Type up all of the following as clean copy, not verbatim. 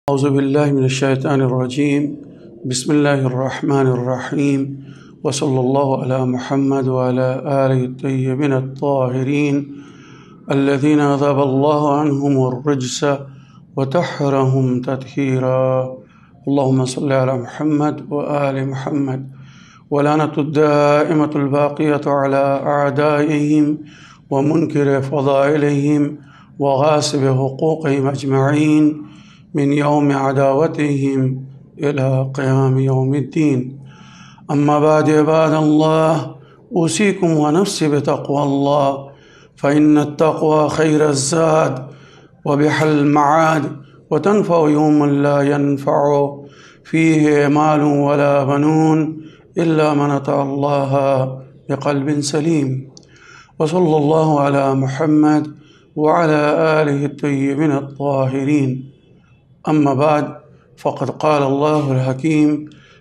أعوذ بالله من الشيطان الرجيم. بسم الله الرحمن الرحيم. وصلى الله على محمد وعلى آله الطيبين الطاهرين الذين أذهب الله عنهم الرجس وطهرهم تطهيرا. اللهم صل على محمد وآل محمد. ولعنة الدائمة الباقية على أعدائهم ومنكر فضائلهم وغاصب حقوقهم أجمعين من يوم عداوتهم إلى قيام يوم الدين. أما بعد عباد الله، أوصيكم ونفسي بتقوى الله، فإن التقوى خير الزاد وبحل المعاد، وتنفع يوم لا ينفع فيه مال ولا بنون إلا من أتى الله بقلب سليم. وصلى الله على محمد وعلى آله الطيبين الطاهرين. أما بعد، فقد قال الله الحكيم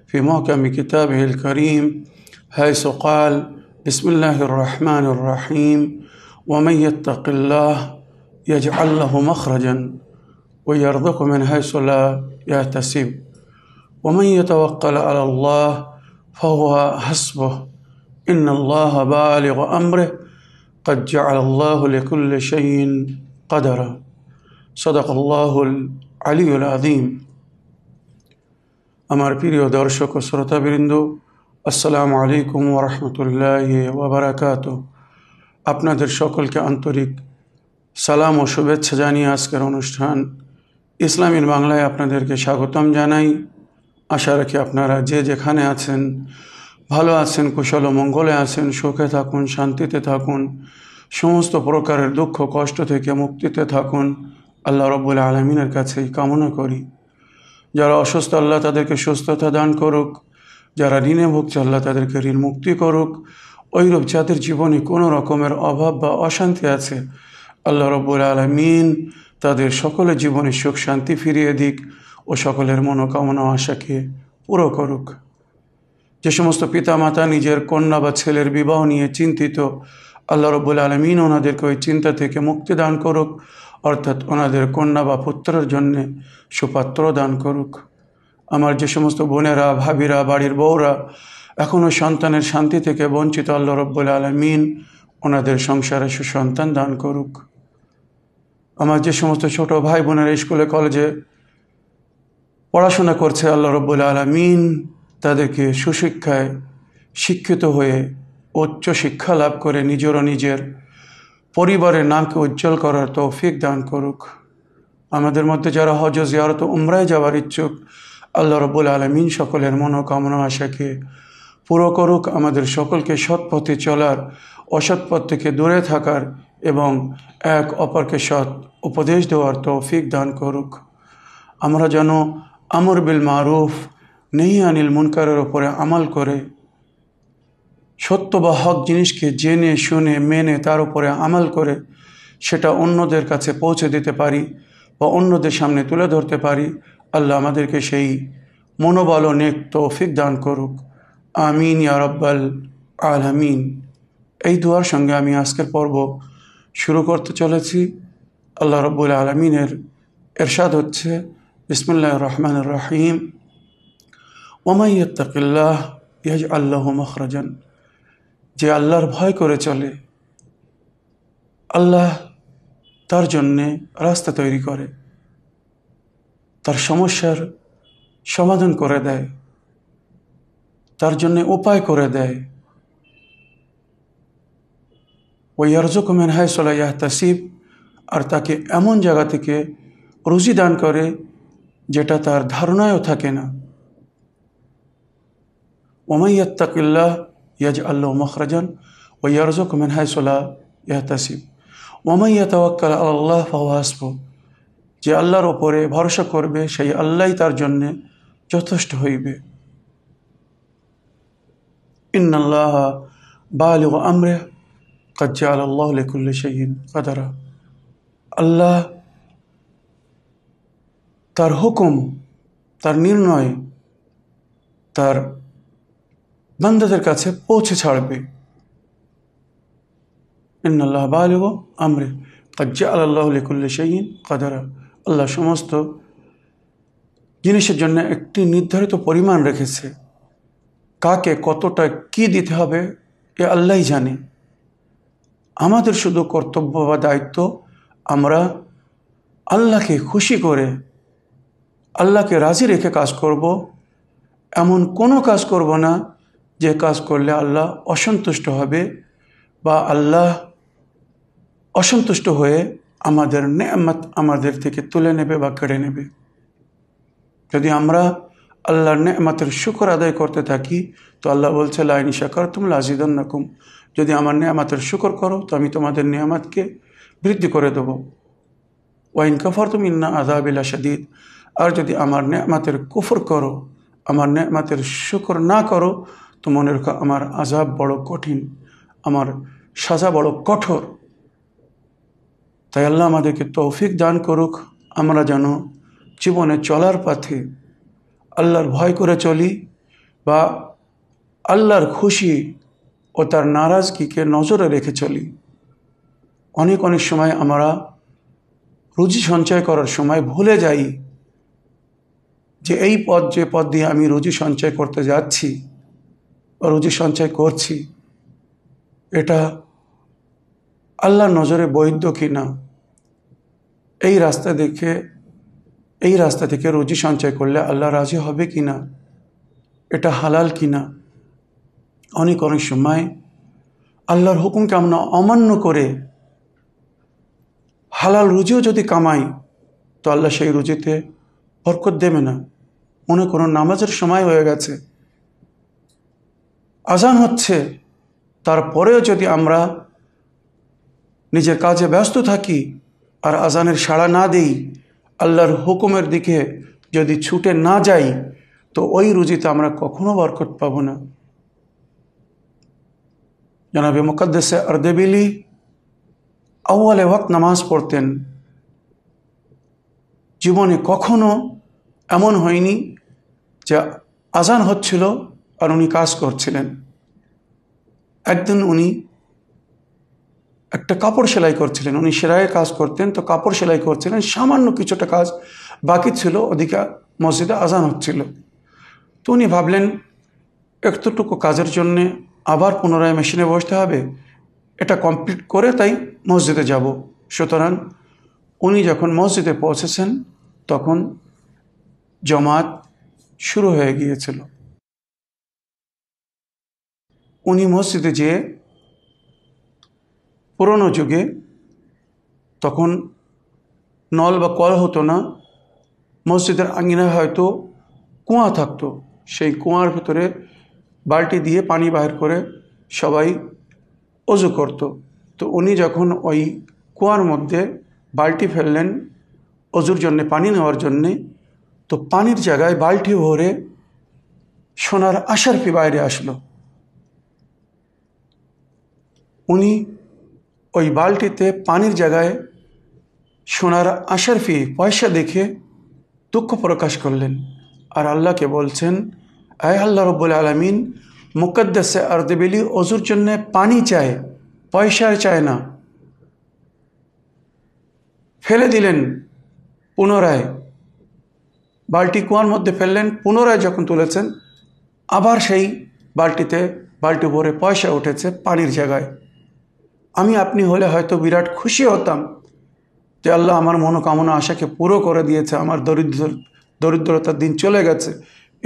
في محكم كتابه الكريم حيث قال: بسم الله الرحمن الرحيم. ومن يتق الله يجعل له مخرجا ويرزقه من حيث لا يحتسب ومن يتوكل على الله فهو حسبه إن الله بالغ أمره قد جعل الله لكل شيء قدرا. صدق الله العلي العظيم. আমার প্রিয় দর্শক ও শ্রোতাবৃন্দ, আসসালামু আলাইকুম ওয়া রাহমাতুল্লাহি ওয়া বারাকাতুহু। আপনাদের সকলকে আন্তরিক সালাম ও শুভেচ্ছা জানিয়ে আজকের অনুষ্ঠান ইসলামের বাংলায় আপনাদেরকে স্বাগতম জানাই। আশা রাখি আপনারা যে যেখানে আছেন ভালো আছেন, কুশল ও মঙ্গলে আছেন, সুখে থাকুন, শান্তিতে থাকুন, সমস্ত প্রকারের দুঃখ কষ্ট থেকে মুক্তিতে থাকুন। আল্লাহ রাব্বুল আলামিনের কাছেই কামনা করি। যারা অসুস্থ, আল্লাহ তাদেরকে সুস্থতা দান করুক। যারা ঋণে ভুগছে, আল্লাহ তাদেরকে ঋণ মুক্তি করুক। ওইরূপ যাদের জীবনে কোনো রকমের অভাব বা অশান্তি আছে, আল্লাহ রাব্বুল আলামিন তাদের সকলের জীবনে সুখ শান্তি ফিরিয়ে দিক ও সকলের মনোকামনা আশাকে পুরো করুক। যে সমস্ত পিতামাতা নিজের কন্যা বা ছেলের বিবাহ নিয়ে চিন্তিত, আল্লাহ রাব্বুল আলামিন ওনাদেরকে ওই চিন্তা থেকে মুক্তি দান করুক, অর্থাৎ ওনাদের কন্যা বা পুত্রের জন্যে সুপাত্র দান করুক। আমার যে সমস্ত বোনেরা, ভাবিরা, বাড়ির বউরা এখনও সন্তানের শান্তি থেকে বঞ্চিত, আল্লাহ রাব্বুল আলামিন ওনাদের সংসারে সুসন্তান দান করুক। আমার যে সমস্ত ছোট ভাই বোনেরা স্কুলে কলেজে পড়াশোনা করছে, আল্লাহ রাব্বুল আলামিন তাদেরকে সুশিক্ষায় শিক্ষিত হয়ে উচ্চ শিক্ষা লাভ করে নিজের নিজের পরিবারের নামকে উজ্জ্বল করার তৌফিক দান করুক। আমাদের মধ্যে যারা হজ জিয়ারত উমরায় যাওয়ার ইচ্ছুক, আল্লাহ রাব্বুল আলামিন সকলের মনোকামনা আশাকে পুরো করুক। আমাদের সকলকে সৎ পথে চলার, অসৎ পথ থেকে দূরে থাকার এবং এক অপরকে সৎ উপদেশ দেওয়ার তৌফিক দান করুক। আমরা যেন আমর বিল মারুফ নেহি আনিল মুনকারের ওপরে আমল করে সত্য বা হক জিনিসকে জেনে শুনে মেনে তার উপরে আমল করে সেটা অন্যদের কাছে পৌঁছে দিতে পারি বা অন্যদের সামনে তুলে ধরতে পারি। আল্লাহ আমাদেরকে সেই মনোবল ও নেক তৌফিক দান করুক। আমিন ইয়া রাব্বাল আলামিন। এই দুয়ার সঙ্গে আমি আজকের পর্ব শুরু করতে চলেছি। আল্লাহ রাব্বুল আলামিনের ইরশাদ হচ্ছে, বিসমিল্লাহির রহমানির রহিম। ওমান ইয়াত্তাকিল্লাহ ইয়াজআল লাহু মাখরাজান। যে আল্লাহর ভয় করে চলে, আল্লাহ তার জন্যে রাস্তা তৈরি করে, তার সমস্যার সমাধান করে দেয়, তার জন্যে উপায় করে দেয়। ওয়ারযুকহু মিন হাইসু লা ইয়াহতাসিব। আর তাকে এমন জায়গা থেকে রুজি দান করে যেটা তার ধারণায়ও থাকে না। ওমান ইয়াত্তাকিল্লাহ ইয়াজআল লাহু মাখরাজান ওয়া ইয়ারযুকহু মিন হাইসু লা ইয়াহতাসিব ওয়ামান ইয়াতাওয়াক্কাল আলাল্লাহ ফাহুয়া হাসবুহ। যে আল্লাহর ওপরে ভরসা করবে সেই আল্লাহই তার জন্যে যথেষ্ট হইবে। ইন্নাল্লাহা বালিগু আমরিহি ক্বাদ জাআলাল্লাহু লিকুল্লি শাইইন কাদারা। আল্লাহ তার হুকুম, তার নির্ণয় তার বান্দাদের কাছে পৌঁছে ছাড়বে। ইন্নাল্লাহা বালিগু আমরিহি ক্বাদ জাআলাল্লাহু লিকুল্লি শাইইন কাদারা। আল্লাহ সমস্ত জিনিসের জন্য একটি নির্ধারিত পরিমাণ রেখেছে। কাকে কতটা কি দিতে হবে এ আল্লাহই জানে। আমাদের শুধু কর্তব্য বা দায়িত্ব, আমরা আল্লাহকে খুশি করে, আল্লাহকে রাজি রেখে কাজ করব। এমন কোনো কাজ করব না যে কাজ করলে আল্লাহ অসন্তুষ্ট হবে বা আল্লাহ অসন্তুষ্ট হয়ে আমাদের নেয়ামত আমাদের থেকে তুলে নেবে বা কেড়ে নেবে। যদি আমরা আল্লাহর নেয়ামতের শুকর আদায় করতে থাকি তো আল্লাহ বলছে লাইন শাকারতুম লাযিদান্নাকুম, যদি আমার নেয়ামতের শুকর করো তো আমি তোমাদের নেয়ামতকে বৃদ্ধি করে দেবো। ওয়াইন কাফারতুম ইন্না আযাবি লাশাদীদ, আর যদি আমার নেয়ামতের কুফর করো, আমার নেয়ামতের শুকর না করো তো মনে রেখো আমার আযাব বড় কঠিন, আমার সাজা বড় কঠোর। তাই আল্লাহ আমাদেরকে তৌফিক দান করুক, আমরা যেন জীবনে চলার পথে আল্লাহর ভয় করে চলি বা আল্লাহর খুশি ও তার নারাজগিকে নজরে রেখে চলি। অনেক সময় আমরা রুজি সঞ্চয় করার সময় ভুলে যাই যে এই পথ, যে পথ দিয়ে আমি রুজি সঞ্চয় করতে যাচ্ছি বা রুজি সঞ্চয় করছি, এটা আল্লাহর নজরে বৈধ কিনা, এই রাস্তা থেকে রুজি সঞ্চয় করলে আল্লাহ রাজি হবে কিনা, এটা হালাল কিনা। অনেক সময় আল্লাহর হুকুমকে আমরা অমান্য করে হালাল রুজিও যদি কামাই তো আল্লাহ সেই রুজিতে বরকত দেবে না। মনে করুন নামাজের সময় হয়ে গেছে, আজান হচ্ছে, তারপরেও যদি আমরা নিজের কাজে ব্যস্ত থাকি আর আজানের সাড়া না দিই, আল্লাহর হুকুমের দিকে যদি ছুটে না যাই তো ওই রুজিতে আমরা কখনো বরকত পাব না। জনাবে মুকদ্দাসে আরদেবিলি আউয়ালে ওয়াক্ত নামাজ পড়তেন। জীবনে কখনো এমন হয়নি যে আজান হচ্ছিল আর উনি কাজ করছিলেন। একদিন উনি একটা কাপড় সেলাই করছিলেন, উনি সেলাইয়ের কাজ করতেন, তো কাপড় সেলাই করছিলেন, সামান্য কিছুটা কাজ বাকি ছিল, ওদিকে মসজিদে আজান হচ্ছিল। তো উনি ভাবলেন এতটুকু কাজের জন্যে আবার পুনরায় মেশিনে বসতে হবে, এটা কমপ্লিট করে তাই মসজিদে যাব। সুতরাং উনি যখন মসজিদে পৌঁছেছেন তখন জমাত শুরু হয়ে গিয়েছিল। উনি মসজিদে যেয়ে, পুরনো যুগে তখন নল বা কল হতো না, মসজিদের আঙিনায় হয়তো কুয়া থাকতো, সেই কুয়ার ভেতরে বালতি দিয়ে পানি বাহির করে সবাই অজু করত। তো উনি যখন ওই কুয়ার মধ্যে বালতি ফেললেন অজুর জন্যে, পানি নেওয়ার জন্যে, তো পানির জায়গায় বালতি ভরে সোনার আশারফি বাইরে আসলো। উনি ওই বালতিতে পানির জায়গায় সোনার আশারফি পয়সা দেখে দুঃখ প্রকাশ করলেন আর আল্লাহকে বলছেন, আয় আল্লাহ রব্বুল আলামিন, মুকদ্দাসে আরদেবিলি অজুর জন্যে পানি চায়, পয়সা চায় না। ফেলে দিলেন, পুনরায় বালতি কুয়ার মধ্যে ফেললেন, পুনরায় যখন তুলেছেন আবার সেই বালতি ভরে পয়সা উঠেছে পানির জায়গায়। আমি আপনি হলে হয়তো বিরাট খুশি হতাম যে আল্লাহ আমার মনোকামনা আশাকে পুরো করে দিয়েছে, আমার দরিদ্রতার দিন চলে গেছে,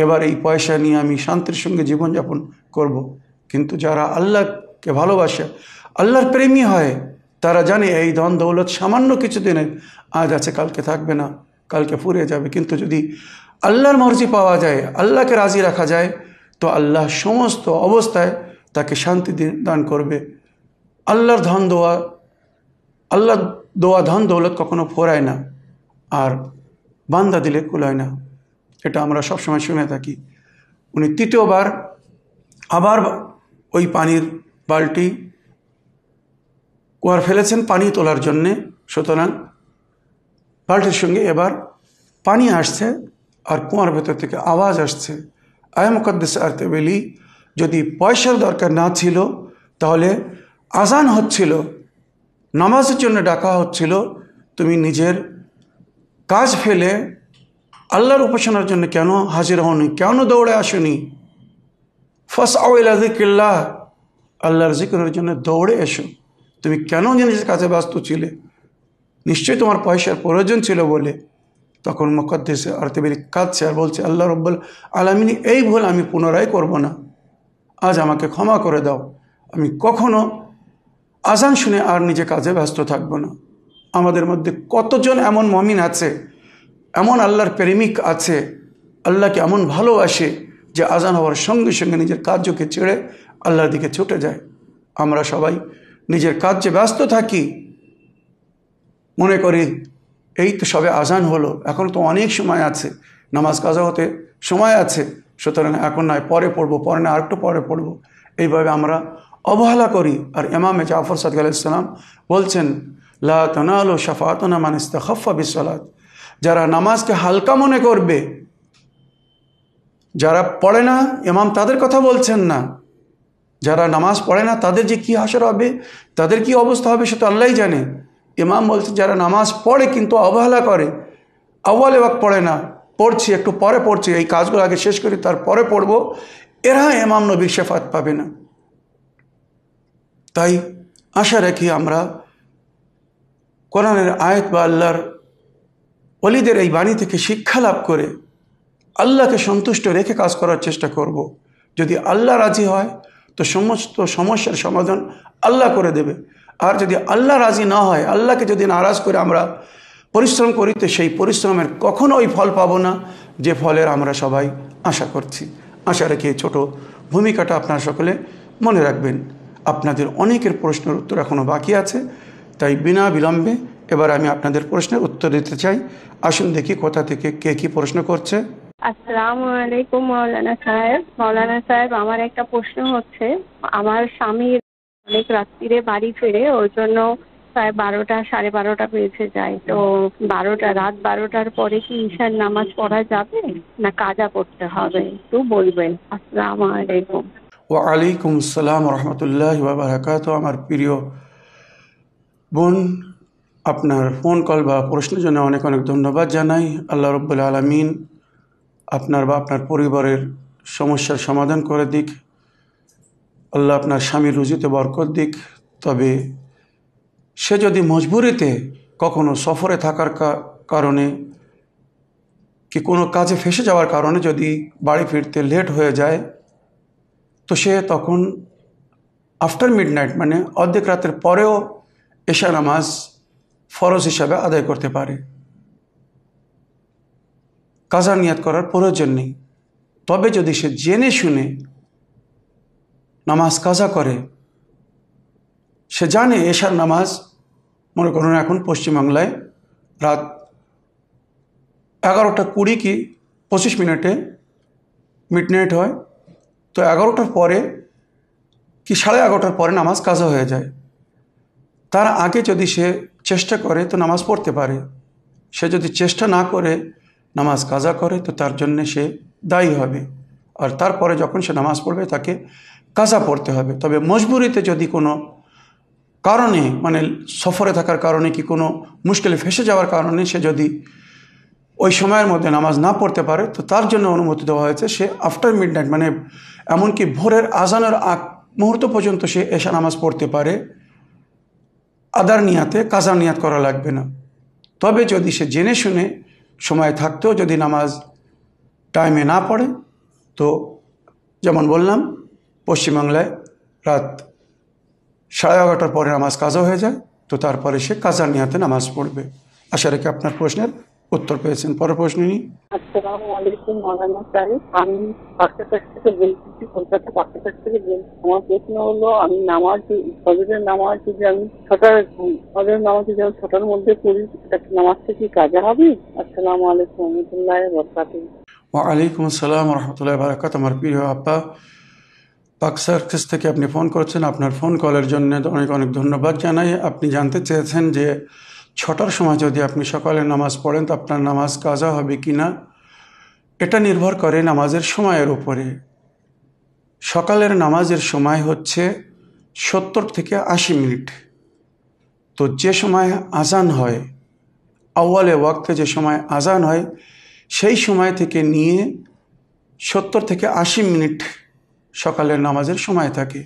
এবার এই পয়সা নিয়ে আমি শান্তির সঙ্গে জীবনযাপন করব। কিন্তু যারা আল্লাহকে ভালোবাসে, আল্লাহর প্রেমী হয়, তারা জানে এই ধন দৌলত সামান্য কিছু দিনের, আজ আছে কালকে থাকবে না, কালকে ফুরিয়ে যাবে। কিন্তু যদি আল্লাহর মর্জি পাওয়া যায়, আল্লাহকে রাজি রাখা যায়, তো আল্লাহ সমস্ত অবস্থায় তাকে শান্তি দান করবে। আল্লাহর ধন দৌলত কখনো ফোরায় না, আর বান্দা দিলে কুলায় না, এটা আমরা সবসময় শুনে থাকি। উনি তৃতীয়বার আবার ওই পানির বালতি কুয়ার ফেলেছেন পানি তোলার জন্যে। সুতরাং বালতির সঙ্গে এবার পানি আসছে আর কুয়ার ভেতর থেকে আওয়াজ আসছে, আয় মুকদ্দাসে আরদেবিলি, যদি পয়সার দরকার না ছিল তাহলে আজান হচ্ছিল, নামাজের জন্য ডাকা হচ্ছিল, তুমি নিজের কাজ ফেলে আল্লাহর উপাসনার জন্য কেন হাজির হওনি, কেন দৌড়ে আসনি? ফাসআউ ইলা যিকরিল্লাহ, আল্লাহর জিকিরের জন্য দৌড়ে এসো। তুমি কেন নিজের কাছে ব্যস্ত ছিলে? নিশ্চয়ই তোমার পয়সার প্রয়োজন ছিল বলে। তখন মুকদ্দিস আরতাবিল কাঁদছে আর বলছে, আল্লাহ রাব্বুল আলামিন, এই ভুল আমি পুনরায় করব না, আজ আমাকে ক্ষমা করে দাও। আমি কখনো আজান শুনে আর নিজে কাজে ব্যস্ত থাকব না। আমাদের মধ্যে কতজন এমন মুমিন আছে, এমন আল্লাহর প্রেমিক আছে, আল্লাহকে এমন ভালোবাসে যে আজান হওয়ার সঙ্গে সঙ্গে নিজের কার্যকে ছেড়ে আল্লাহর দিকে ছুটে যায়। আমরা সবাই নিজের কাজে ব্যস্ত থাকি, মনে করি এই তো সবে আজান হলো, এখন তো অনেক সময় আছে, নামাজ কাজা হতে সময় আছে, সুতরাং এখন নয়, পরে পড়বো, পরে না আরেকটু পরে পড়বো, এইভাবে আমরা অবহেলা করি। আর ইমামে জাফর সাদিক আলাইহিস সালাম বলছেন, লা তানালু শাফাআতুনা মান ইস্তাখাফফা বিসসালাত, যারা নামাজকে হালকা মনে করবে, যারা পড়ে না, ইমাম তাদের কথা বলছেন না, যারা নামাজ পড়ে না তাদের যে কী হাসর হবে, তাদের কি অবস্থা হবে সে তো আল্লাহই জানে। ইমাম বলছে যারা নামাজ পড়ে কিন্তু অবহেলা করে, আউয়ালে ওয়াক্ত পড়ে না, পড়ছি একটু পরে পড়ছি, এই কাজগুলো আগে শেষ করি তারপরে পড়বো, এরা ইমাম নবীর শেফাত পাবে না। তাই আশা রাখি আমরা কোরআনের আয়াত বা আল্লাহর ওলিদের এই বাণী থেকে শিক্ষা লাভ করে আল্লাহকে সন্তুষ্ট রেখে কাজ করার চেষ্টা করব। যদি আল্লাহ রাজি হয় তো সমস্ত সমস্যার সমাধান আল্লাহ করে দেবে। আর যদি আল্লাহ রাজি না হয়, আল্লাহকে যদি নারাজ করে আমরা পরিশ্রম করি, তো সেই পরিশ্রমের কখনো ওই ফল পাবো না যে ফলের আমরা সবাই আশা করছি। আশা রেখে এই ছোটো ভূমিকাটা আপনারা সকলে মনে রাখবেন। আপনাদের অনেকের প্রশ্নের উত্তর এখনও বাকি আছে, তাই বিনা বিলম্বে এবার আমি আপনাদের প্রশ্নের উত্তর দিতে চাই। আসুন দেখি কোথা থেকে কে কী প্রশ্ন করছে। আসসালামু আলাইকুম মাওলানা সাহেব। মাওলানা সাহেব, আমার একটা প্রশ্ন হচ্ছে, আমার স্বামী অনেক রাত্রিরে বাড়ি ফেরে, ওর জন্য প্রায় 12টা 12:30 বেজে যায়। তো রাত 12টার পরে কি ঈশার নামাজ পড়া যাবে না কাজা পড়তে হবে, একটু বলবেন। আসসালামু আলাইকুম। ওয়ালাইকুম আসসালাম রহমতুল্লাহি ওয়া বারাকাতুহু। আমার প্রিয় বোন, আপনার ফোন কল বা প্রশ্নের জন্য অনেক অনেক ধন্যবাদ জানাই। আল্লাহ রাব্বুল আলামিন আপনার বা আপনার পরিবারের সমস্যার সমাধান করে দিক। আল্লাহ আপনার স্বামীর রুজিতে বরকত দিক। তবে সে যদি মজবুরিতে কখনো সফরে থাকার কারণে কি কোনো কাজে ফেসে যাওয়ার কারণে যদি বাড়ি ফিরতে লেট হয়ে যায়, তো সে তখন আফটার মিডনাইট মানে অর্ধেক রাতের পরেও এশা নামাজ ফরজ হিসাবে আদায় করতে পারে। কাজা নিয়াত করার প্রয়োজন নেই। তবে যদি সে জেনে শুনে নামাজ কাজা করে, সে জানে এশার নামাজ, মনে করুন এখন পশ্চিমবাংলায় রাত 11:20 কি 25 মিডনাইট হয়, তো 11টার পরে কি 11:30 পরে নামাজ কাজা হয়ে যায়। তার আগে যদি সে চেষ্টা করে তো নামাজ পড়তে পারে। সে যদি চেষ্টা না করে নামাজ কাজা করে তো তার জন্যে সে দায়ী হবে। আর তারপরে যখন সে নামাজ পড়বে তাকে কাজা পড়তে হবে। তবে মজবুরিতে যদি কোনো কারণে, মানে সফরে থাকার কারণে কি কোনো মুশকিলে ফেসে যাওয়ার কারণে সে যদি ওই সময়ের মধ্যে নামাজ না পড়তে পারে, তো তার জন্য অনুমতি দেওয়া হয়েছে সে আফটার মিডনাইট মানে এমনকি ভোরের আজানের আগ মুহূর্ত পর্যন্ত সে এশা নামাজ পড়তে পারে। আদার নিয়াতে কাজা নিয়াত করা লাগবে না। তবে যদি সে জেনে শুনে সময় থাকতেও যদি নামাজ টাইমে না পড়ে, তো যেমন বললাম পশ্চিমবাংলায় রাত 11:30 পরে নামাজ কাজা হয়ে যায়, তো তারপরে সে কাজা নিয়াতে নামাজ পড়বে। আশা রেখে আপনার প্রশ্নের উত্তর পেয়েছেন। পরের প্রশ্ন নিই। আসসালামু আলাইকুম মাওলানা সাহেব, আমি পাকিস্তান থেকে বলছি, কলকাতা পাকিস্তান থেকে বলছি। আমার প্রশ্ন হলো, আমি নামাজ ফজরের নামাজ যদি আমি ফজরের নামাজ যদি আমি 6টার মধ্যে পড়ি, নামাজটা কি কাজা হবে? আসসালামু আলাইকুম রহমতুল্লাহি ওয়া বারাকাতুহু। ওয়ালাইকুম আসসালাম রহমতুল্লাহি ওয়া বারাকাতুহু। আমার প্রিয় আপা, পাক সার্কিস থেকে আপনি ফোন করছেন, আপনার ফোন কলের জন্য অনেক অনেক ধন্যবাদ জানাই। আপনি জানতে চেয়েছেন যে 6টার সময় যদি আপনি সকালে নামাজ পড়েন তো আপনার নামাজ কাজা হবে কি না। এটা নির্ভর করে নামাজের সময়ের উপরে। সকালের নামাজের সময় হচ্ছে 70 থেকে 80 মিনিট। তো যে সময় আজান হয়, আউয়ালে ওয়াক্তে যে সময় আজান হয়, সেই সময় থেকে নিয়ে 70 থেকে 80 মিনিট সকালের নামাজের সময় থাকে।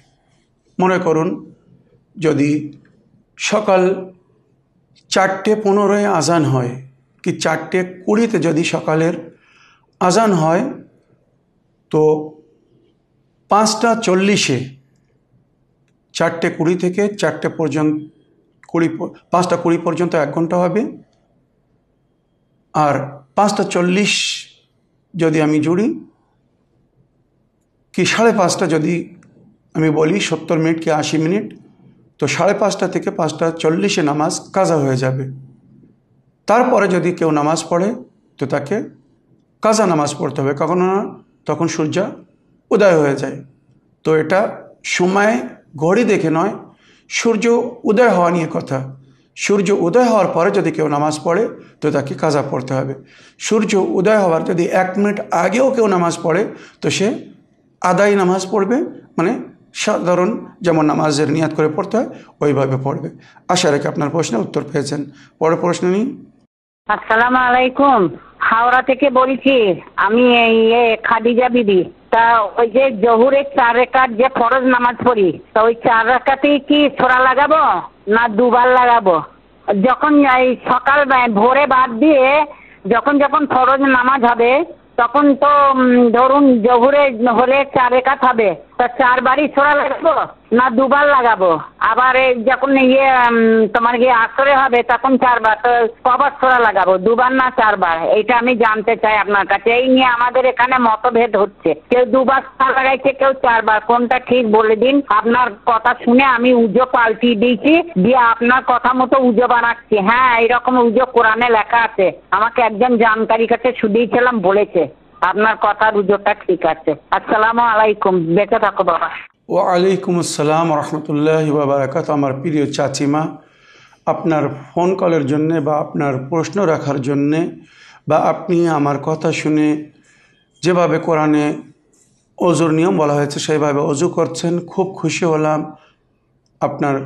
মনে করুন যদি সকাল 4:15 আজান হয় কি 4:20 যদি সকালের আজান হয়, তো 5:40 4:20 থেকে 4টে পর্যন্ত 5:20 পর্যন্ত 1 ঘন্টা হবে। আর 5:40 যদি আমি জুড়ি কি 5:30 যদি আমি বলি 70 মিনিট কি 80 মিনিট, তো 5:30 থেকে 5:40 নামাজ কাজা হয়ে যাবে। তারপরে যদি কেউ নামাজ পড়ে তো তাকে কাজা নামাজ পড়তে হবে, কখনো না তখন সূর্য উদয় হয়ে যায়। তো এটা সময় ঘড়ি দেখে নয়, সূর্য উদয় হওয়া নিয়ে কথা। সূর্য উদয় হওয়ার পরে যদি কেউ নামাজ পড়ে তো তাকে কাজা পড়তে হবে। সূর্য উদয় হওয়ার যদি 1 মিনিট আগেও কেউ নামাজ পড়ে তো সে আদায় নামাজ পড়বে, মানে সাধারণ যেমন নামাজের নিয়াত করে পড়তে হয় ওইভাবে পড়বে। আশা রাখি আপনার প্রশ্নের উত্তর পেয়েছেন। পরের প্রশ্ন নিই। আসসালামু আলাইকুম, হাওড়া থেকে বলছি আমি। খাদিজা বিবি। তা ওই যে জহুরের 4 রাকাত যে ফরজ নামাজ পড়ি, তা ওই 4 রাকাতেই কি সূরা লাগাবো না দুবার লাগাবো? যখন এই সকাল ভোরে বাদ দিয়ে যখন ফরজ নামাজ হবে তখন তো ধরুন জহুরে হলে 4 রাকাত হবে, তা 4 বারই সূরা লাগাবো না দুবার লাগাবো? আবার যখন তোমার আসরে হবে তখন 4 বার, তো কবার সূরা লাগাবো, দুবার না 4 বার? এটা আমি জানতে চাই আপনার কাছে। এই নিয়ে আমাদের এখানে মতভেদ হচ্ছে, কেউ 2 বার সূরা লাগাইছে, কেউ 4 বার। কোনটা ঠিক বলে দিন। আপনার কথা শুনে আমি উজো পাল্টিয়ে দিয়েছি, দিয়ে আপনার কথা মতো উজো বানাচ্ছি। হ্যাঁ, এইরকম উজো কোরআনে লেখা আছে। আমাকে একজন জানকারীর কাছে শুধিয়েছিলাম, বলেছে আপনার কথার উজোটা ঠিক আছে। আসসালামু আলাইকুম, বেঁচে থাকো বাবা। ওয়ালাইকুম আসসালাম রহমতুল্লাহি ওয়া বারাকাতুহু। আমার প্রিয় চাচিমা, আপনার ফোন কলের জন্যে বা আপনার প্রশ্ন রাখার জন্যে বা আপনি আমার কথা শুনে যেভাবে কোরআনে অজুর নিয়ম বলা হয়েছে সেইভাবে অজু করছেন, খুব খুশি হলাম। আপনার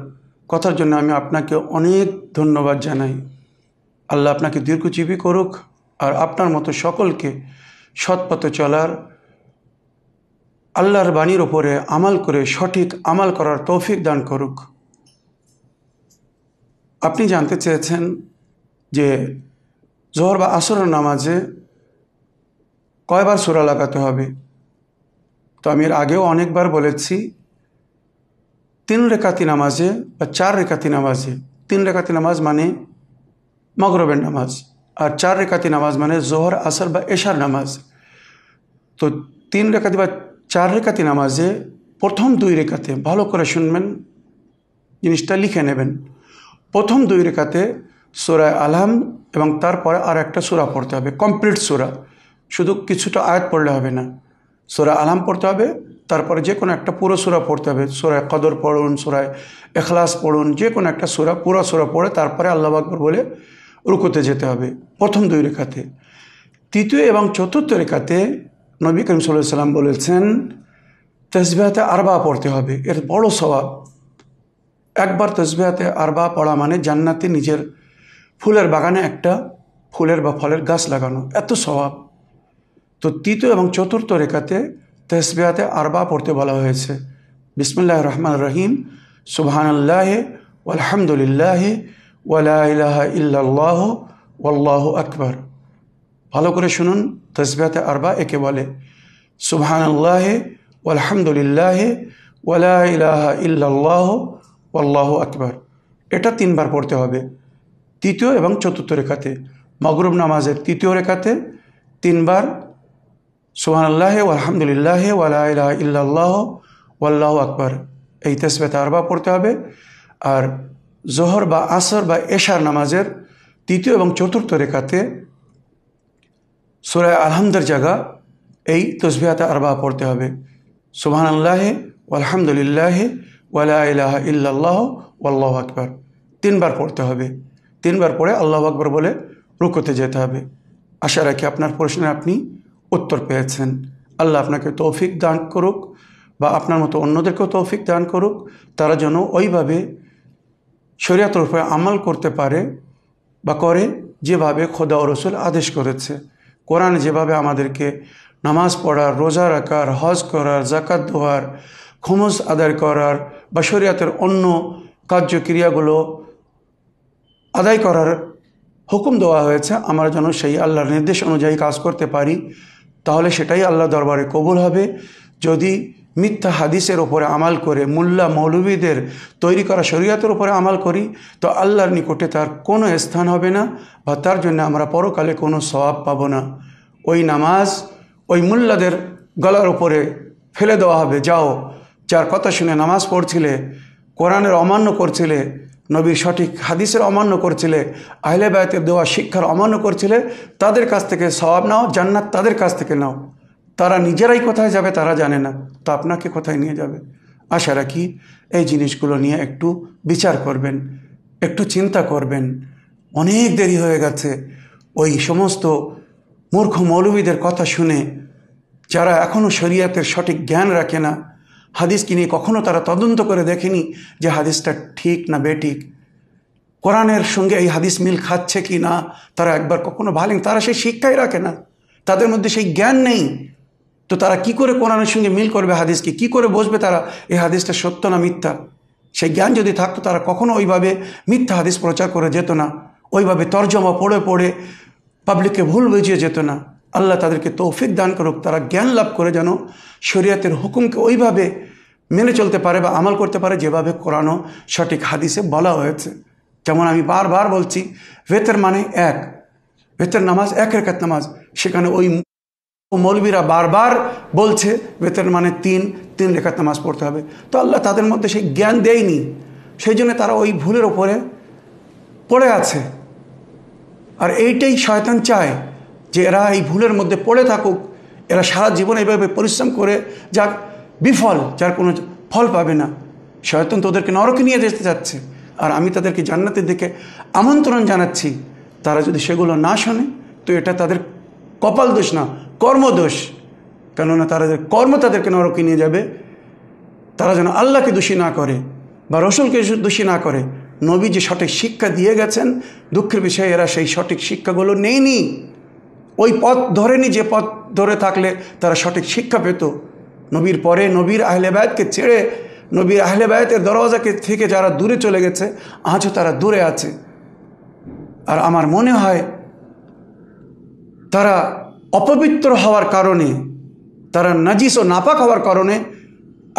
কথার জন্য আমি আপনাকে অনেক ধন্যবাদ জানাই। আল্লাহ আপনাকে দীর্ঘজীবী করুক আর আপনার মতো সকলকে সৎপথে চলার, আল্লাহর বাণীর ওপরে আমাল করে সঠিক আমাল করার তৌফিক দান করুক। আপনি জানতে চেয়েছেন যে জোহর বা আসরের নামাজে কয়বার সূরা লাগাতে হবে। তো আমি এর আগেও অনেকবার বলেছি, 3 রেকাতি নামাজে বা 4 রেকাতি নামাজে, 3 রেকাতি নামাজ মানে মাগরিবের নামাজ, আর 4 রেকাতি নামাজ মানে জোহর আসর বা এশার নামাজ। তো 3 রেকাতি বা 4 রেকাতি নামাজে প্রথম 2 রেকাতে, ভালো করে শুনবেন, জিনিসটা লিখে নেবেন। প্রথম 2 রেকাতে সূরা আলহাম এবং তারপরে আর একটা সূরা পড়তে হবে, কমপ্লিট সূরা, শুধু কিছুটা আয়াত পড়লে হবে না। সূরা আলহাম পড়তে হবে, তারপরে যে কোনো একটা পুরো সূরা পড়তে হবে। সূরা কদর পড়ুন, সূরা ইখলাস পড়ুন, যে কোনো একটা সূরা, পুরো সূরা পড়ে তারপরে আল্লাহু আকবার বলে রুকুতে যেতে হবে প্রথম 2 রেকাতে। তৃতীয় এবং চতুর্থ রেকাতে নবী করিম সাল্লাল্লাহু আলাইহি ওয়াসাল্লাম বলেছেন তাসবিহাতে আরবা পড়তে হবে। এর বড় সওয়াব। একবার তাসবিহাতে আরবা পড়া মানে জান্নাতে নিজের ফুলের বাগানে একটা ফুলের বা ফলের গাছ লাগানো, এত সওয়াব। তো তৃতীয় এবং চতুর্থ রেখাতে তাসবিহাতে আরবা পড়তে বলা হয়েছে। বিসমিল্লাহির রহমানির রহিম, সুবহানাল্লাহি ওয়ালহামদুলিল্লাহি ওয়া লা ইলাহা ইল্লাল্লাহু ওয়াল্লাহু আকবার। ভালো করে শুনুন, তাসবিহাতে আরবা একে বলে। সুবহানাল্লাহি ওয়ালহামদুলিল্লাহি ওয়া লা ইলাহা ইল্লাল্লাহু ওয়াল্লাহু আকবার। এটা 3 বার পড়তে হবে তৃতীয় এবং চতুর্থ রেখাতে। মাগরিব নামাজের তৃতীয় রেখাতে 3 বার সুবহানাল্লাহি ওয়ালহামদুলিল্লাহি ওয়া লা ইলাহা ইল্লাল্লাহু ওয়াল্লাহু আকবার, এই তাসবিহাতে আরবা পড়তে হবে। আর জোহর বা আসর বা এশার নামাজের তৃতীয় এবং চতুর্থ রেখাতে সূরা আলহামদের জায়গা এই তাসবিহাতে আরবা পড়তে হবে। সুবহানাল্লাহি ওয়ালহামদুলিল্লাহি ওয়া লা ইলাহা ইল্লাল্লাহু ওয়াল্লাহু আকবার 3 বার পড়তে হবে। 3 বার পড়ে আল্লাহু আকবার বলে রুকুতে যেতে হবে। আশা রাখি আপনার প্রশ্নের আপনি উত্তর পেয়েছেন। আল্লাহ আপনাকে তৌফিক দান করুক বা আপনার মতো অন্যদেরকেও তৌফিক দান করুক, তারা যেন ওইভাবে শরীয়তের উপরে আমল করতে পারে বা করে যেভাবে খোদা ও রসুল আদেশ করেছে। কোরআন যেভাবে আমাদেরকে নামাজ পড়ার, রোজা রাখার, হজ করার, জাকাত দেওয়ার, খুমুস আদায় করার বা শরীয়তের অন্য কার্যক্রিয়াগুলো আদায় করার হুকুম দেওয়া হয়েছে, আমরা যেন সেই আল্লাহর নির্দেশ অনুযায়ী কাজ করতে পারি, তাহলে সেটাই আল্লাহ দরবারে কবুল হবে। যদি মিথ্যা হাদিসের ওপরে আমাল করে, মোল্লা মৌলবীদের তৈরি করা শরীয়তের উপরে আমাল করি, তো আল্লাহর নিকটে তার কোনো স্থান হবে না, বা তার জন্য আমরা পরকালে কোনো সওয়াব পাবো না। ওই নামাজ ওই মোল্লাদের গলার উপরে ফেলে দেওয়া হবে, যাও, যার কথা শুনে নামাজ পড়ছিলে, কোরআনের অমান্য করছিলে, নবীর সঠিক হাদিসের অমান্য করছিলে, আহলে বায়তের দেওয়া শিক্ষার অমান্য করছিলে, তাদের কাছ থেকে সওয়াব নাও, জান্নাত তাদের কাছ থেকে নাও। তারা নিজেরাই কোথায় যাবে তারা জানে না, তো আপনাকে কোথায় নিয়ে যাবে? আশা রাখি এই জিনিসগুলো নিয়ে একটু বিচার করবেন, একটু চিন্তা করবেন। অনেক দেরি হয়ে গেছে ওই সমস্ত মূর্খ মৌলবীদের কথা শুনে, যারা এখনও শরীয়তের সঠিক জ্ঞান রাখে না, হাদিসকে নিয়ে কখনও তারা তদন্ত করে দেখেনি যে হাদিসটা ঠিক না বেঠিক, কোরআনের সঙ্গে এই হাদিস মিল খাচ্ছে কি না তারা একবার কখনো ভালেন, তারা সেই শিক্ষাই রাখে না, তাদের মধ্যে সেই জ্ঞান নেই। তো তারা কি করে কোরআনের সঙ্গে মিল করবে হাদিসকে? কি করে বসবে তারা এই হাদিসটা সত্য না মিথ্যা? সেই জ্ঞান যদি থাকতো তারা কখনো ওইভাবে মিথ্যা হাদিস প্রচার করে যেত না, ওইভাবে তর্জমা পড়ে পড়ে পাবলিককে ভুল বুঝিয়ে যেত না। আল্লাহ তাদেরকে তৌফিক দান করুক, তারা জ্ঞান লাভ করে যেন শরীয়তের হুকুমকে ওইভাবে মেনে চলতে পারে বা আমল করতে পারে যেভাবে কোরআন ও সঠিক হাদিসে বলা হয়েছে। যেমন আমি বারবার বলছি, বেতের মানে এক, বেতের নামাজ এক রাকাত নামাজ, সেখানে ওই মৌলবীরা বারবার বলছে বেতের মানে তিন রাকাত নামাজ পড়তে হবে। তো আল্লাহ তাদের মধ্যে সেই জ্ঞান দেয়নি, সেই জন্য তারা ওই ভুলের ওপরে পড়ে আছে। আর এইটাই শয়তান চায় যে এরা এই ভুলের মধ্যে পড়ে থাকুক, এরা সারা জীবন এইভাবে পরিশ্রম করে যাক বিফল, যার কোনো ফল পাবে না। শয়তান তোদেরকে নরকে নিয়ে যেতে যাচ্ছে, আর আমি তাদেরকে জান্নাতের দিকে আমন্ত্রণ জানাচ্ছি। তারা যদি সেগুলো না শোনে তো এটা তাদের কপাল দোষ না, কর্মদোষ। কেননা তাদের কর্ম তাদেরকে নরকে নিয়ে যাবে। তারা যেন আল্লাহকে দোষী না করে বা রসুলকে দোষী না করে। নবী যে সঠিক শিক্ষা দিয়ে গেছেন, দুঃখের বিষয়ে এরা সেই সঠিক শিক্ষাগুলো নেয়নি, ওই পথ ধরেনি যে পথ ধরে থাকলে তারা সঠিক শিক্ষা পেত। নবীর পরে নবীর আহলে বায়াতকে ছেড়ে, নবীর আহলে বায়াতের দরওয়াজাকে থেকে যারা দূরে চলে গেছে, আজও তারা দূরে আছে। আর আমার মনে হয় তারা অপবিত্র হওয়ার কারণে, তারা নাজিস ও নাপাক হওয়ার কারণে